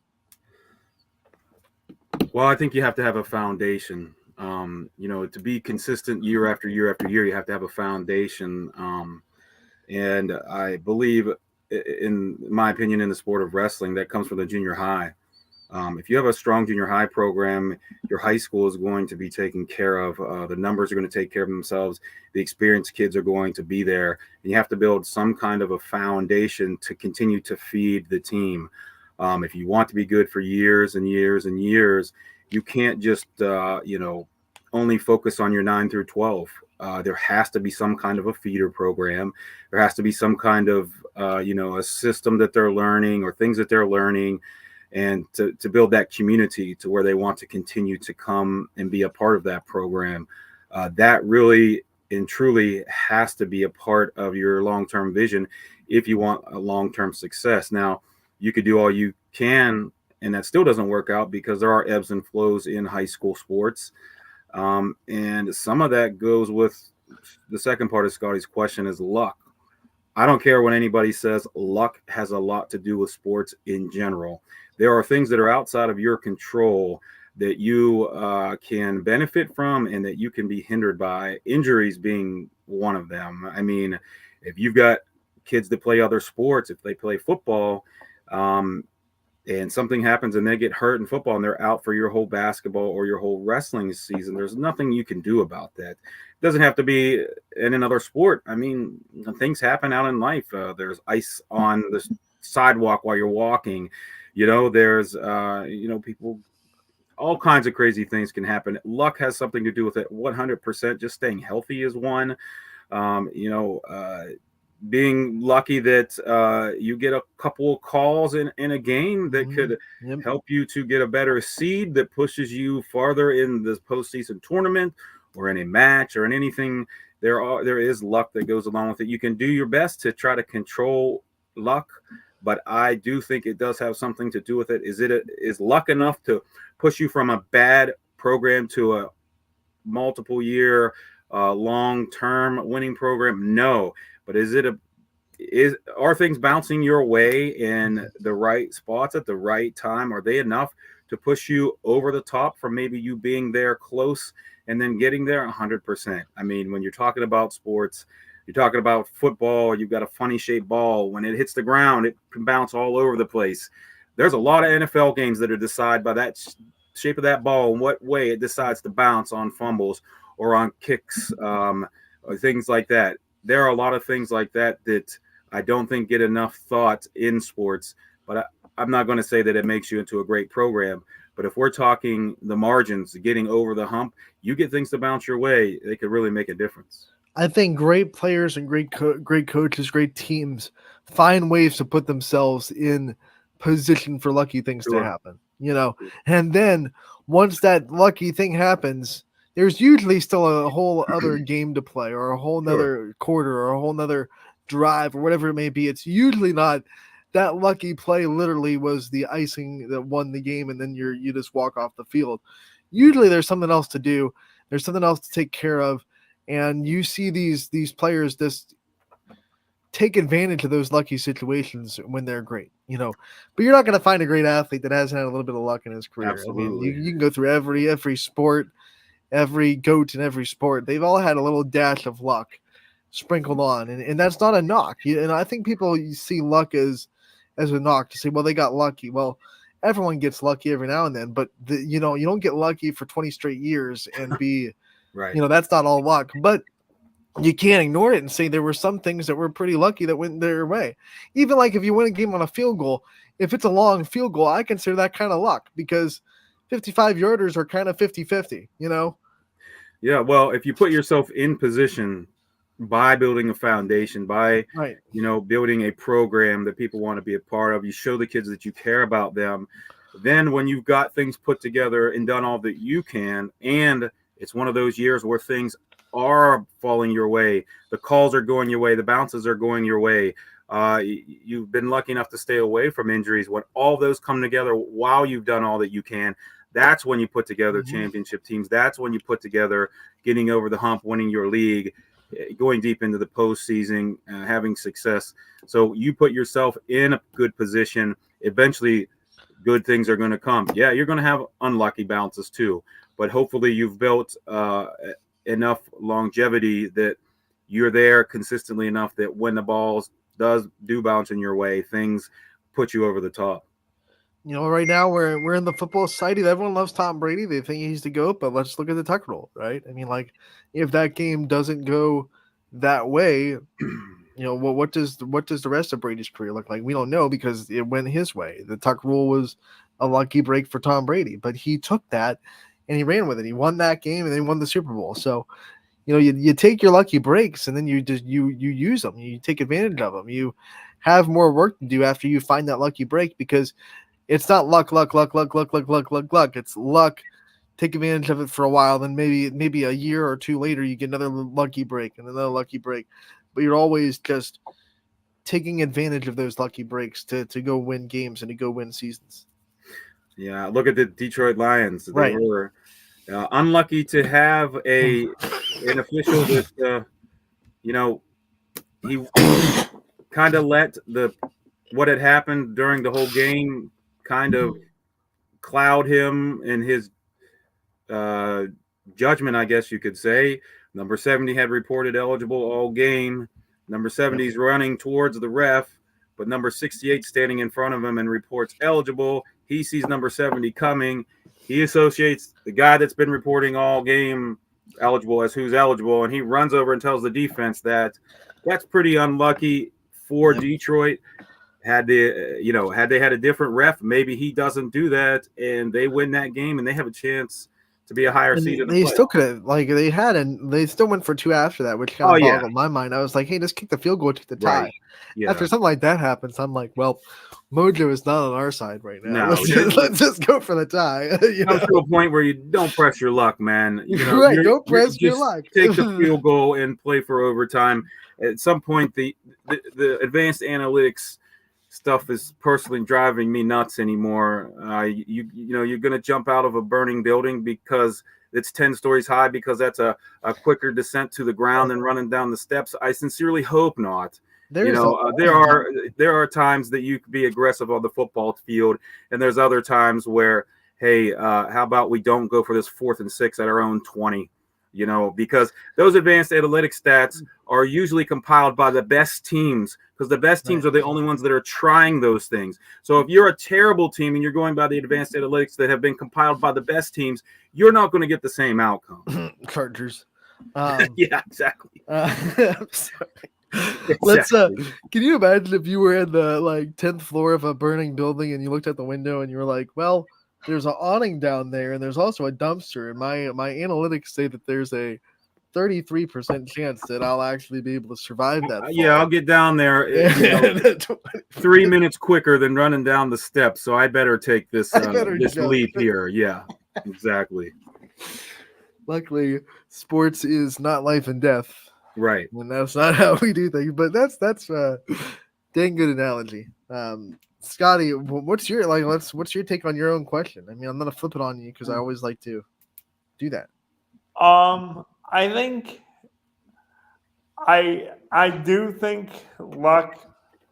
Well, I think you have to have a foundation. To be consistent year after year after year, you have to have a foundation. And I believe, in my opinion, in the sport of wrestling, that comes from the junior high. If you have a strong junior high program, your high school is going to be taken care of. The numbers are going to take care of themselves. The experienced kids are going to be there. And you have to build some kind of a foundation to continue to feed the team. If you want to be good for years and years and years, you can't just, only focus on your 9 through 12. There has to be some kind of a feeder program. There has to be some kind of, a system that they're learning, or things that they're learning, and to build that community to where they want to continue to come and be a part of that program. That really and truly has to be a part of your long-term vision if you want a long-term success. Now, you could do all you can, and that still doesn't work out, because there are ebbs and flows in high school sports. And some of that goes with the second part of Scotty's question, is luck. I don't care what anybody says. Luck has a lot to do with sports in general. There are things that are outside of your control that you can benefit from and that you can be hindered by, injuries being one of them. I mean, if you've got kids that play other sports, if they play football, and something happens and they get hurt in football and they're out for your whole basketball or your whole wrestling season, there's nothing you can do about that. It doesn't have to be in another sport. I mean, things happen out in life. There's ice on sidewalk while you're walking. There's people, all kinds of crazy things can happen. Luck has something to do with it. 100%. Just staying healthy is one. Um, you know, uh, Being lucky that you get a couple of calls in a game that could help you to get a better seed that pushes you farther in the postseason tournament or in a match or in anything. There is luck that goes along with it. You can do your best to try to control luck, but I do think it does have something to do with it. Is luck enough to push you from a bad program to a multiple year long-term winning program? No. But are things bouncing your way in the right spots at the right time? Are they enough to push you over the top from maybe you being there close and then getting there? 100%. I mean, when you're talking about sports, you're talking about football, you've got a funny shaped ball. When it hits the ground, it can bounce all over the place. There's a lot of NFL games that are decided by that shape of that ball and what way it decides to bounce on fumbles or on kicks, or things like that. There are a lot of things like that I don't think get enough thought in sports, but I'm not going to say that it makes you into a great program. But if we're talking the margins, getting over the hump, you get things to bounce your way, they could really make a difference. I think great players and great coaches, great teams find ways to put themselves in position for lucky things to happen, and then once that lucky thing happens, there's usually still a whole other game to play or a whole nother quarter or a whole nother drive or whatever it may be. It's usually not that lucky play literally was the icing that won the game and then you just walk off the field. Usually there's something else to do. There's something else to take care of. And you see these players just take advantage of those lucky situations when they're great, but you're not going to find a great athlete that hasn't had a little bit of luck in his career. Absolutely. I mean, you can go through every sport, every GOAT in every sport. They've all had a little dash of luck sprinkled on, and that's not a knock. And I think people see luck as a knock to say, well, they got lucky. Well, everyone gets lucky every now and then, but you don't get lucky for 20 straight years and be right. That's not all luck, but you can't ignore it and say there were some things that were pretty lucky that went their way. Even like if you win a game on a field goal, if it's a long field goal, I consider that kind of luck because 55-yarders are kind of 50-50, Yeah, well, if you put yourself in position by building a foundation, by building a program that people want to be a part of, you show the kids that you care about them. Then when you've got things put together and done all that you can, and it's one of those years where things are falling your way, the calls are going your way, the bounces are going your way, you've been lucky enough to stay away from injuries. When all those come together while you've done all that you can, that's when you put together championship teams. That's when you put together getting over the hump, winning your league, going deep into the postseason, having success. So you put yourself in a good position. Eventually, good things are going to come. Yeah, you're going to have unlucky bounces too, but hopefully you've built enough longevity that you're there consistently enough that when the balls do bounce in your way, things put you over the top. Right now we're in the football society. Everyone loves Tom Brady. They think he's the GOAT, but let's look at the Tuck Rule, right? I mean, like, if that game doesn't go that way, what does the rest of Brady's career look like? We don't know because it went his way. The Tuck Rule was a lucky break for Tom Brady, but he took that and he ran with it. He won that game and then he won the Super Bowl. So, you take your lucky breaks and then you use them. You take advantage of them. You have more work to do after you find that lucky break because it's not luck. It's luck. Take advantage of it for a while. Then maybe a year or two later, you get another lucky break and another lucky break. But you're always just taking advantage of those lucky breaks to go win games and to go win seasons. Yeah, look at the Detroit Lions. They Right. were unlucky to have an official that he kind of let what had happened during the whole game kind of cloud him in his judgment, I guess you could say. Number 70 had reported eligible all game. Number 70 is running towards the ref, but number 68 standing in front of him and reports eligible. He sees number 70 coming. He associates the guy that's been reporting all game eligible as who's eligible, and he runs over and tells the defense that that's pretty unlucky for Detroit. had they had a different ref, maybe he doesn't do that, and they win that game, and they have a chance to be a higher seed in the they play. still could have, like, they still went for 2 after that, which kind of boggled my mind. I was like, hey, just kick the field goal to the tie. Right. Yeah. After something like that happens, I'm like, well, mojo is not on our side right now. No, let's just go for the tie. Come to a point where you don't press your luck, man. Right, don't press your luck. Take the field goal and play for overtime. At some point, the advanced analytics stuff is personally driving me nuts anymore. You're going to jump out of a burning building because it's 10 stories high, because that's a quicker descent to the ground than running down the steps. I sincerely hope not. There are times that you could be aggressive on the football field, and there's other times where, hey, how about we don't go for this 4th and 6 at our own 20? Because those advanced analytics stats are usually compiled by the best teams, because the best teams are the only ones that are trying those things. So if you're a terrible team and you're going by the advanced analytics that have been compiled by the best teams, you're not going to get the same outcome. Chargers. Yeah, exactly. I'm sorry. Let's can you imagine if you were in the 10th floor of a burning building and you looked out the window and you were like, well, there's an awning down there and there's also a dumpster, and my analytics say that there's a 33% chance that I'll actually be able to survive that fall. Yeah, I'll get down there 3 minutes quicker than running down the steps, so I better take this leap here. Yeah, exactly. Luckily, sports is not life and death. Right. And that's not how we do things, but that's a dang good analogy. Scotty, what's your take on your own question? I mean, I'm gonna flip it on you because I always like to do that. I think I do think luck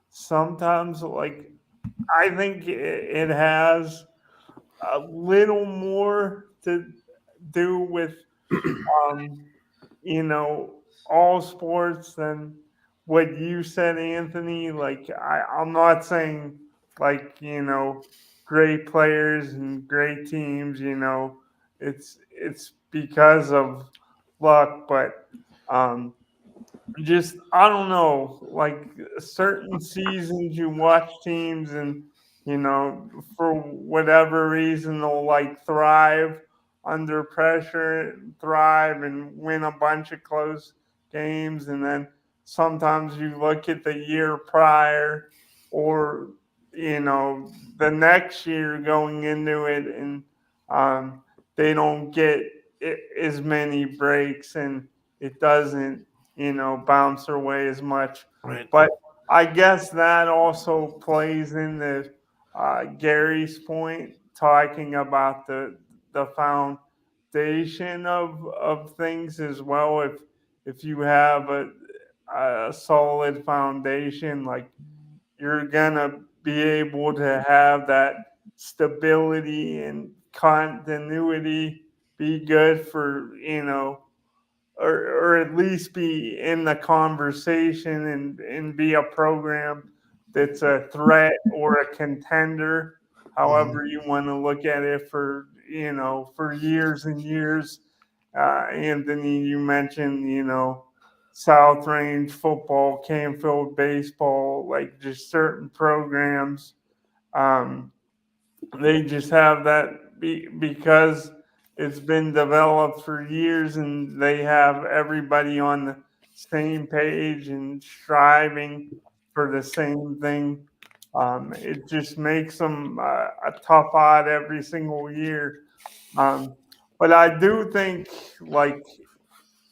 sometimes, I think it has a little more to do with all sports than what you said, Anthony. I'm not saying great players and great teams, it's because of luck, but just I don't know, certain seasons you watch teams and for whatever reason they'll thrive under pressure, thrive and win a bunch of close games, and then sometimes you look at the year prior or the next year going into it, and they don't get as many breaks and it doesn't bounce their way as much. Right. But I guess that also plays into Gary's point, talking about the foundation of things as well. If you have a solid foundation, you're gonna be able to have that stability and continuity be good for or at least be in the conversation and be a program that's a threat or a contender, however you want to look at it, for for years and years. Anthony, you mentioned South Range football, Canfield baseball, just certain programs. They just have that because it's been developed for years and they have everybody on the same page and striving for the same thing. It just makes them a tough odd every single year. But I do think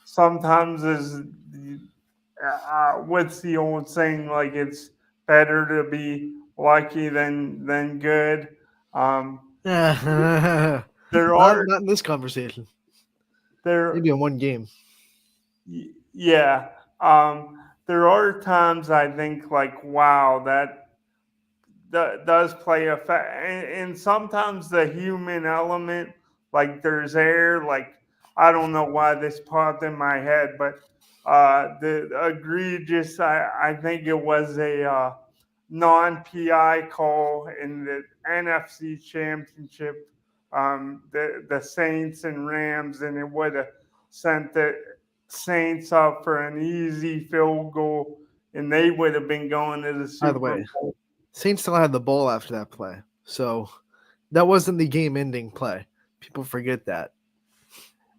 sometimes what's the old saying? It's better to be lucky than good. There are not in this conversation. There maybe in one game. Yeah. There are times I think wow, that does play a and sometimes the human element, there's air, I don't know why this popped in my head, but the egregious, I think it was a non-PI call in the NFC Championship, the Saints and Rams, and it would have sent the Saints up for an easy field goal, and they would have been going to the Super Bowl. Saints still had the ball after that play. So that wasn't the game-ending play. People forget that.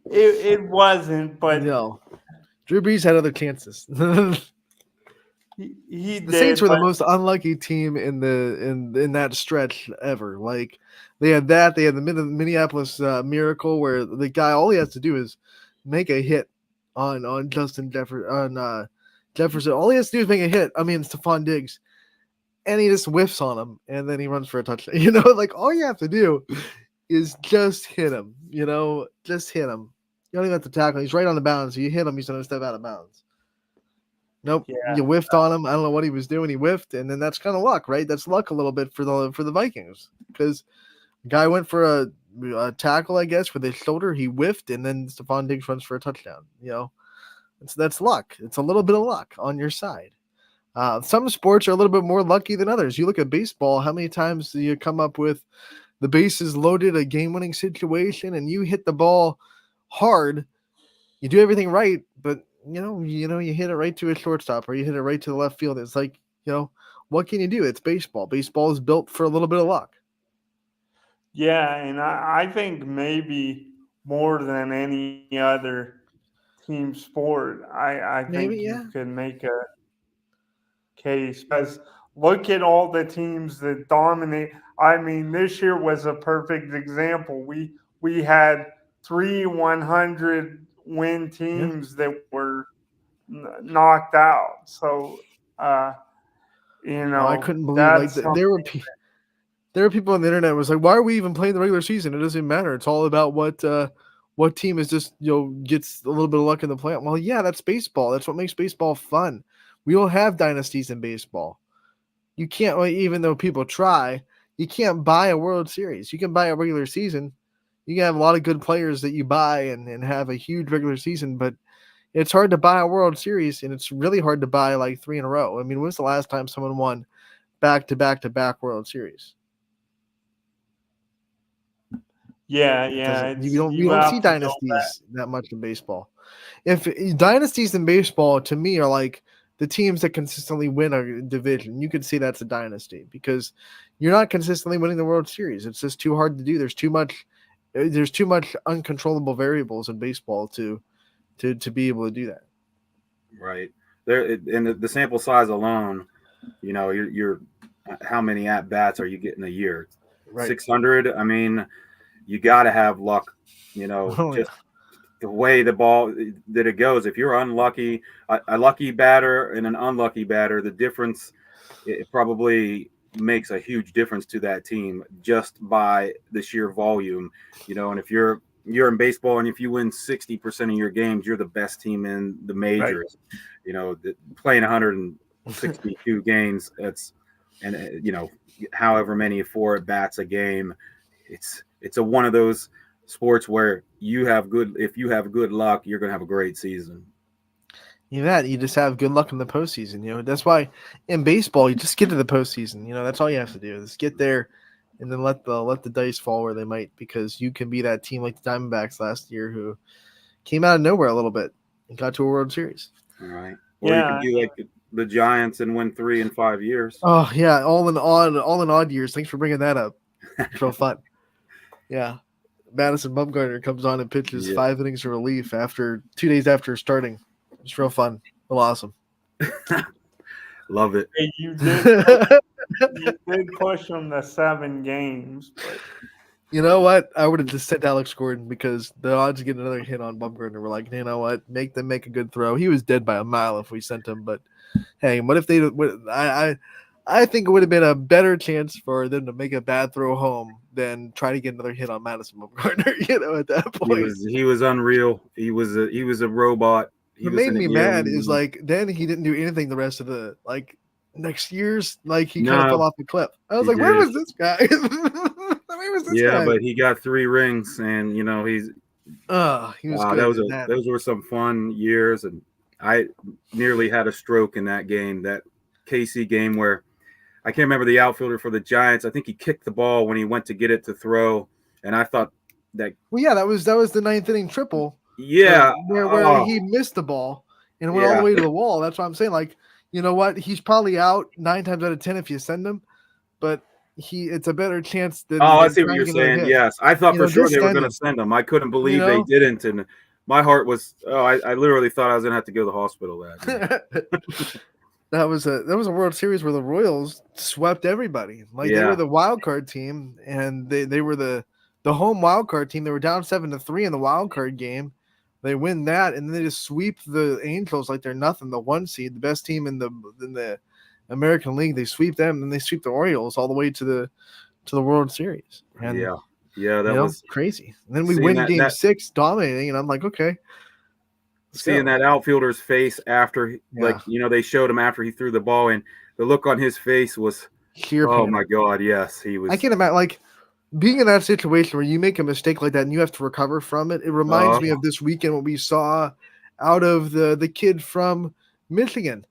It wasn't, but No. Drew Brees had other chances. he The did. Saints were the but most unlucky team in that stretch ever. Like they had that, they had the Minneapolis Miracle where the guy all he has to do is make a hit on Justin Jefferson Jefferson. All he has to do is make a hit. I mean Stephon Diggs, and he just whiffs on him, and then he runs for a touchdown. You know, like all you have to do is just hit him. You know, just hit him. You don't even have to tackle. He's right on the bounds. So you hit him, he's going to step out of bounds. Nope, Yeah. you whiffed on him. I don't know what he was doing. He whiffed, and then that's kind of luck, right? That's luck a little bit for the Vikings because the guy went for a tackle, I guess, with his shoulder. He whiffed, and then Stephon Diggs runs for a touchdown. You know, that's luck. It's a little bit of luck on your side. Some sports are a little bit more lucky than others. You look at baseball. How many times do you come up with the bases loaded, a game-winning situation, and you hit the ball hard? You do everything right, but you hit it right to a shortstop or you hit it right to the left field. It's like, what can you do? It's baseball. Baseball is built for a little bit of luck. Yeah, and I think maybe more than any other team sport, I think you can make a case because look at all the teams that dominate. I mean, this year was a perfect example. We had 3 100 win teams that were knocked out. So, I couldn't believe there were people on the internet was like, why are we even playing the regular season? It doesn't matter. It's all about what team is just gets a little bit of luck in the playoff. Well, yeah, that's baseball. That's what makes baseball fun. We don't have dynasties in baseball. You can't, even though people try, you can't buy a World Series. You can buy a regular season. You can have a lot of good players that you buy and have a huge regular season, but it's hard to buy a World Series, and it's really hard to buy like 3 in a row. I mean, when's the last time someone won back-to-back-to-back World Series? Yeah. You don't see dynasties that much in baseball. If dynasties in baseball, to me, are like the teams that consistently win a division. You could see that's a dynasty because you're not consistently winning the World Series. It's just too hard to do. There's too much uncontrollable variables in baseball to be able to do that. Right there, and the sample size alone, you're how many at bats are you getting a year? Right. 600. I mean, you got to have luck. Just the way the ball that it goes. If you're unlucky, a lucky batter and an unlucky batter, the difference it probably makes a huge difference to that team just by the sheer volume. And if you're in baseball, and if you win 60% of your games, you're the best team in the majors. Right. Playing 162 games, however many 4 at bats a game, it's one of those sports where if you have good luck, you're going to have a great season. You just have good luck in the postseason. That's why in baseball you just get to the postseason. That's all you have to do is get there. And then let the dice fall where they might, because you can be that team like the Diamondbacks last year who came out of nowhere a little bit and got to a World Series. All right. Or you could be like the Giants and win 3 in 5 years. Oh yeah, all in odd years. Thanks for bringing that up. It's real fun. Yeah, Madison Bumgarner comes on and pitches 5 innings of relief after 2 days after starting. It's real fun. Real awesome. Love it. Hey, you did push them to 7 games. But... You know what? I would have just sent Alex Gordon because the odds of getting another hit on Bumgarner were like, you know what? Make them make a good throw. He was dead by a mile if we sent him. But hey, what if they? I think it would have been a better chance for them to make a bad throw home than try to get another hit on Madison Bumgarner. At that point, he was unreal. He was a robot. What made me mad is like then he didn't do anything the rest of the next year's he kind of fell off the cliff. I was like, where was this guy? Where was this guy? But he got 3 rings, and he was good. Those were some fun years, and I nearly had a stroke in that game, that KC game where I can't remember the outfielder for the Giants. I think he kicked the ball when he went to get it to throw, and I thought that. Well, yeah, that was the 9th inning triple. Yeah, where he missed the ball and went all the way to the wall. That's what I'm saying. You know what? He's probably out 9 times out of 10 if you send him. but it's a better chance than Oh, I than see what trying you're to get another saying. hit. Yes, I thought for sure Just they were send going him. to send him. I couldn't believe You they know? didn't, and my heart was. Oh, I literally thought I was going to have to go to the hospital that night. That was a World Series where the Royals swept everybody. Like they were the wild card team, and they were the home wild card team. They were down 7-3 in the wild card game. They win that, and then they just sweep the Angels like they're nothing. The 1 seed, the best team in the American League. They sweep them, and they sweep the Orioles all the way to the World Series. And, yeah, that was crazy. And then we win Game 6, dominating, and I'm like, okay. Seeing that outfielder's face after, they showed him after he threw the ball, and the look on his face was, sheer oh panic. my God, yes, he was. I can't imagine, like, being in that situation where you make a mistake like that and you have to recover from it. It reminds me of this weekend when we saw out of the kid from Michigan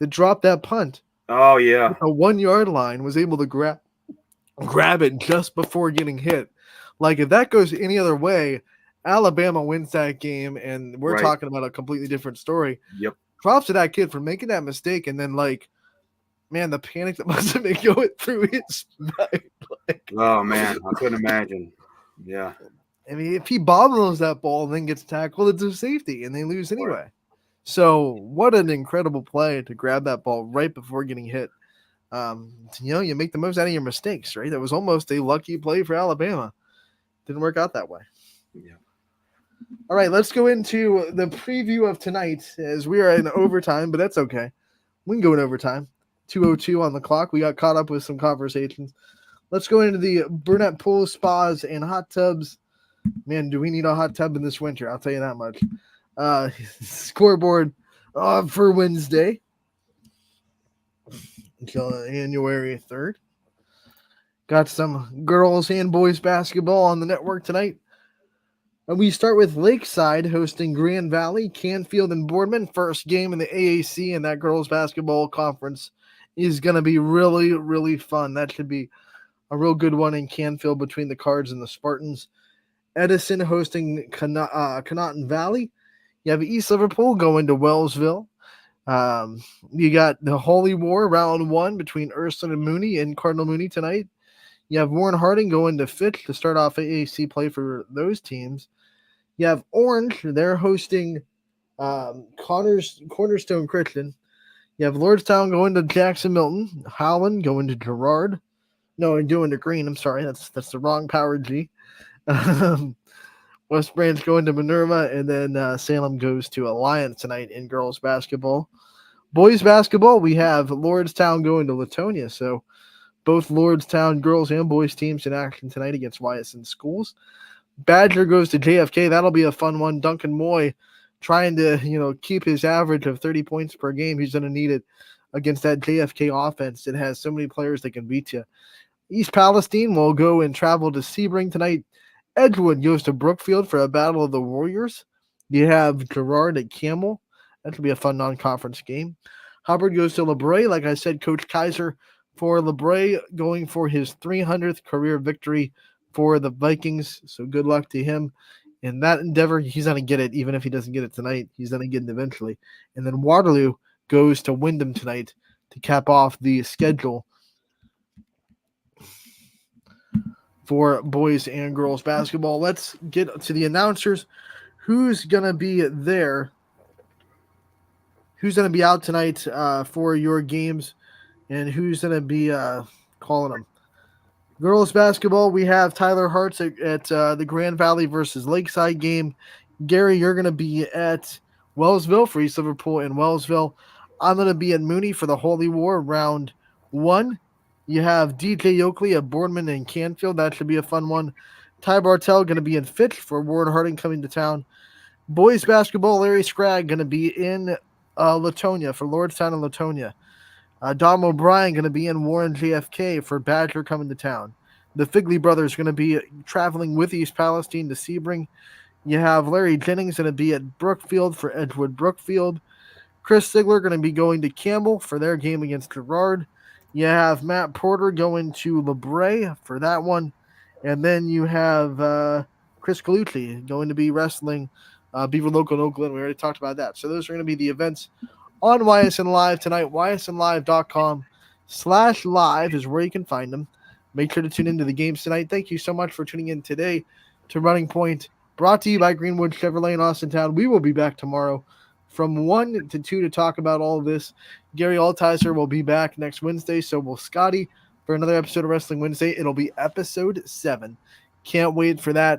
that dropped that punt. Oh yeah, a 1 yard line, was able to grab it just before getting hit. Like if that goes any other way, Alabama wins that game, and we're talking about a completely different story. Yep. Props to that kid for making that mistake, and then man, the panic that must have been going through his mind. Oh man, I couldn't imagine. Yeah. I mean, if he bobbles that ball and then gets tackled, it's a safety, and they lose anyway. Right. So what an incredible play to grab that ball right before getting hit. You make the most out of your mistakes, right? That was almost a lucky play for Alabama. Didn't work out that way. Yeah. All right, let's go into the preview of tonight as we are in overtime, but that's okay. We can go in overtime. 2:02 on the clock. We got caught up with some conversations. Let's go into the Burnett Pool Spas and hot tubs. Man, do we need a hot tub in this winter? I'll tell you that much. Scoreboard for Wednesday, January 3rd. Got some girls and boys basketball on the network tonight. And we start with Lakeside hosting Grand Valley, Canfield, and Boardman. First game in the AAC, and that girls basketball conference is going to be really, really fun. That should be a real good one in Canfield between the Cards and the Spartans. Edison hosting Connaughton Valley. You have East Liverpool going to Wellsville. You got the Holy War round 1 between Ursuline and Mooney and Cardinal Mooney tonight. You have Warren Harding going to Fitch to start off AAC play for those teams. You have Orange. They're hosting Cornerstone Christian. You have Lordstown going to Jackson Milton. Howland going to Girard. No, and doing to Green. I'm sorry. That's the wrong Power G. West Branch going to Minerva, and then Salem goes to Alliance tonight in girls basketball. Boys basketball, we have Lordstown going to Latonia. So both Lordstown girls and boys teams in action tonight against Ysn schools. Badger goes to JFK. That'll be a fun one. Duncan Moy trying to, keep his average of 30 points per game. He's going to need it against that JFK offense that has so many players that can beat you. East Palestine will go and travel to Sebring tonight. Edgewood goes to Brookfield for a battle of the Warriors. You have Girard at Campbell. That should be a fun non-conference game. Hubbard goes to LeBray. Like I said, Coach Kaiser for LeBray going for his 300th career victory for the Vikings. So good luck to him in that endeavor. He's going to get it, even if he doesn't get it tonight. He's going to get it eventually. And then Waterloo goes to Wyndham tonight to cap off the schedule for boys and girls basketball. Let's get to the announcers. Who's going to be there? Who's going to be out tonight for your games? And who's going to be calling them? Girls basketball, we have Tyler Hartz at the Grand Valley versus Lakeside game. Gary, you're going to be at Wellsville for East Liverpool and Wellsville. I'm going to be at Mooney for the Holy War round 1. You have DJ Oakley at Boardman and Canfield. That should be a fun one. Ty Bartell going to be in Fitch for Warren Harding coming to town. Boys basketball, Larry Scragg going to be in Latonia for Lordstown and Latonia. Dom O'Brien going to be in Warren JFK for Badger coming to town. The Figley brothers going to be traveling with East Palestine to Sebring. You have Larry Jennings going to be at Brookfield for Edgewood Brookfield. Chris Sigler going to be going to Campbell for their game against Girard. You have Matt Porter going to LeBray for that one. And then you have Chris Colucci going to be wrestling Beaver Local in Oakland. We already talked about that. So those are going to be the events on YSN Live tonight, ysnlive.com. YouTube.com/live is where you can find them. Make sure to tune into the games tonight. Thank you so much for tuning in today to Running Point, brought to you by Greenwood Chevrolet in Austintown. We will be back tomorrow from 1 to 2 to talk about all of this. Gary Altizer will be back next Wednesday, so will Scotty for another episode of Wrestling Wednesday. It'll be episode 7. Can't wait for that.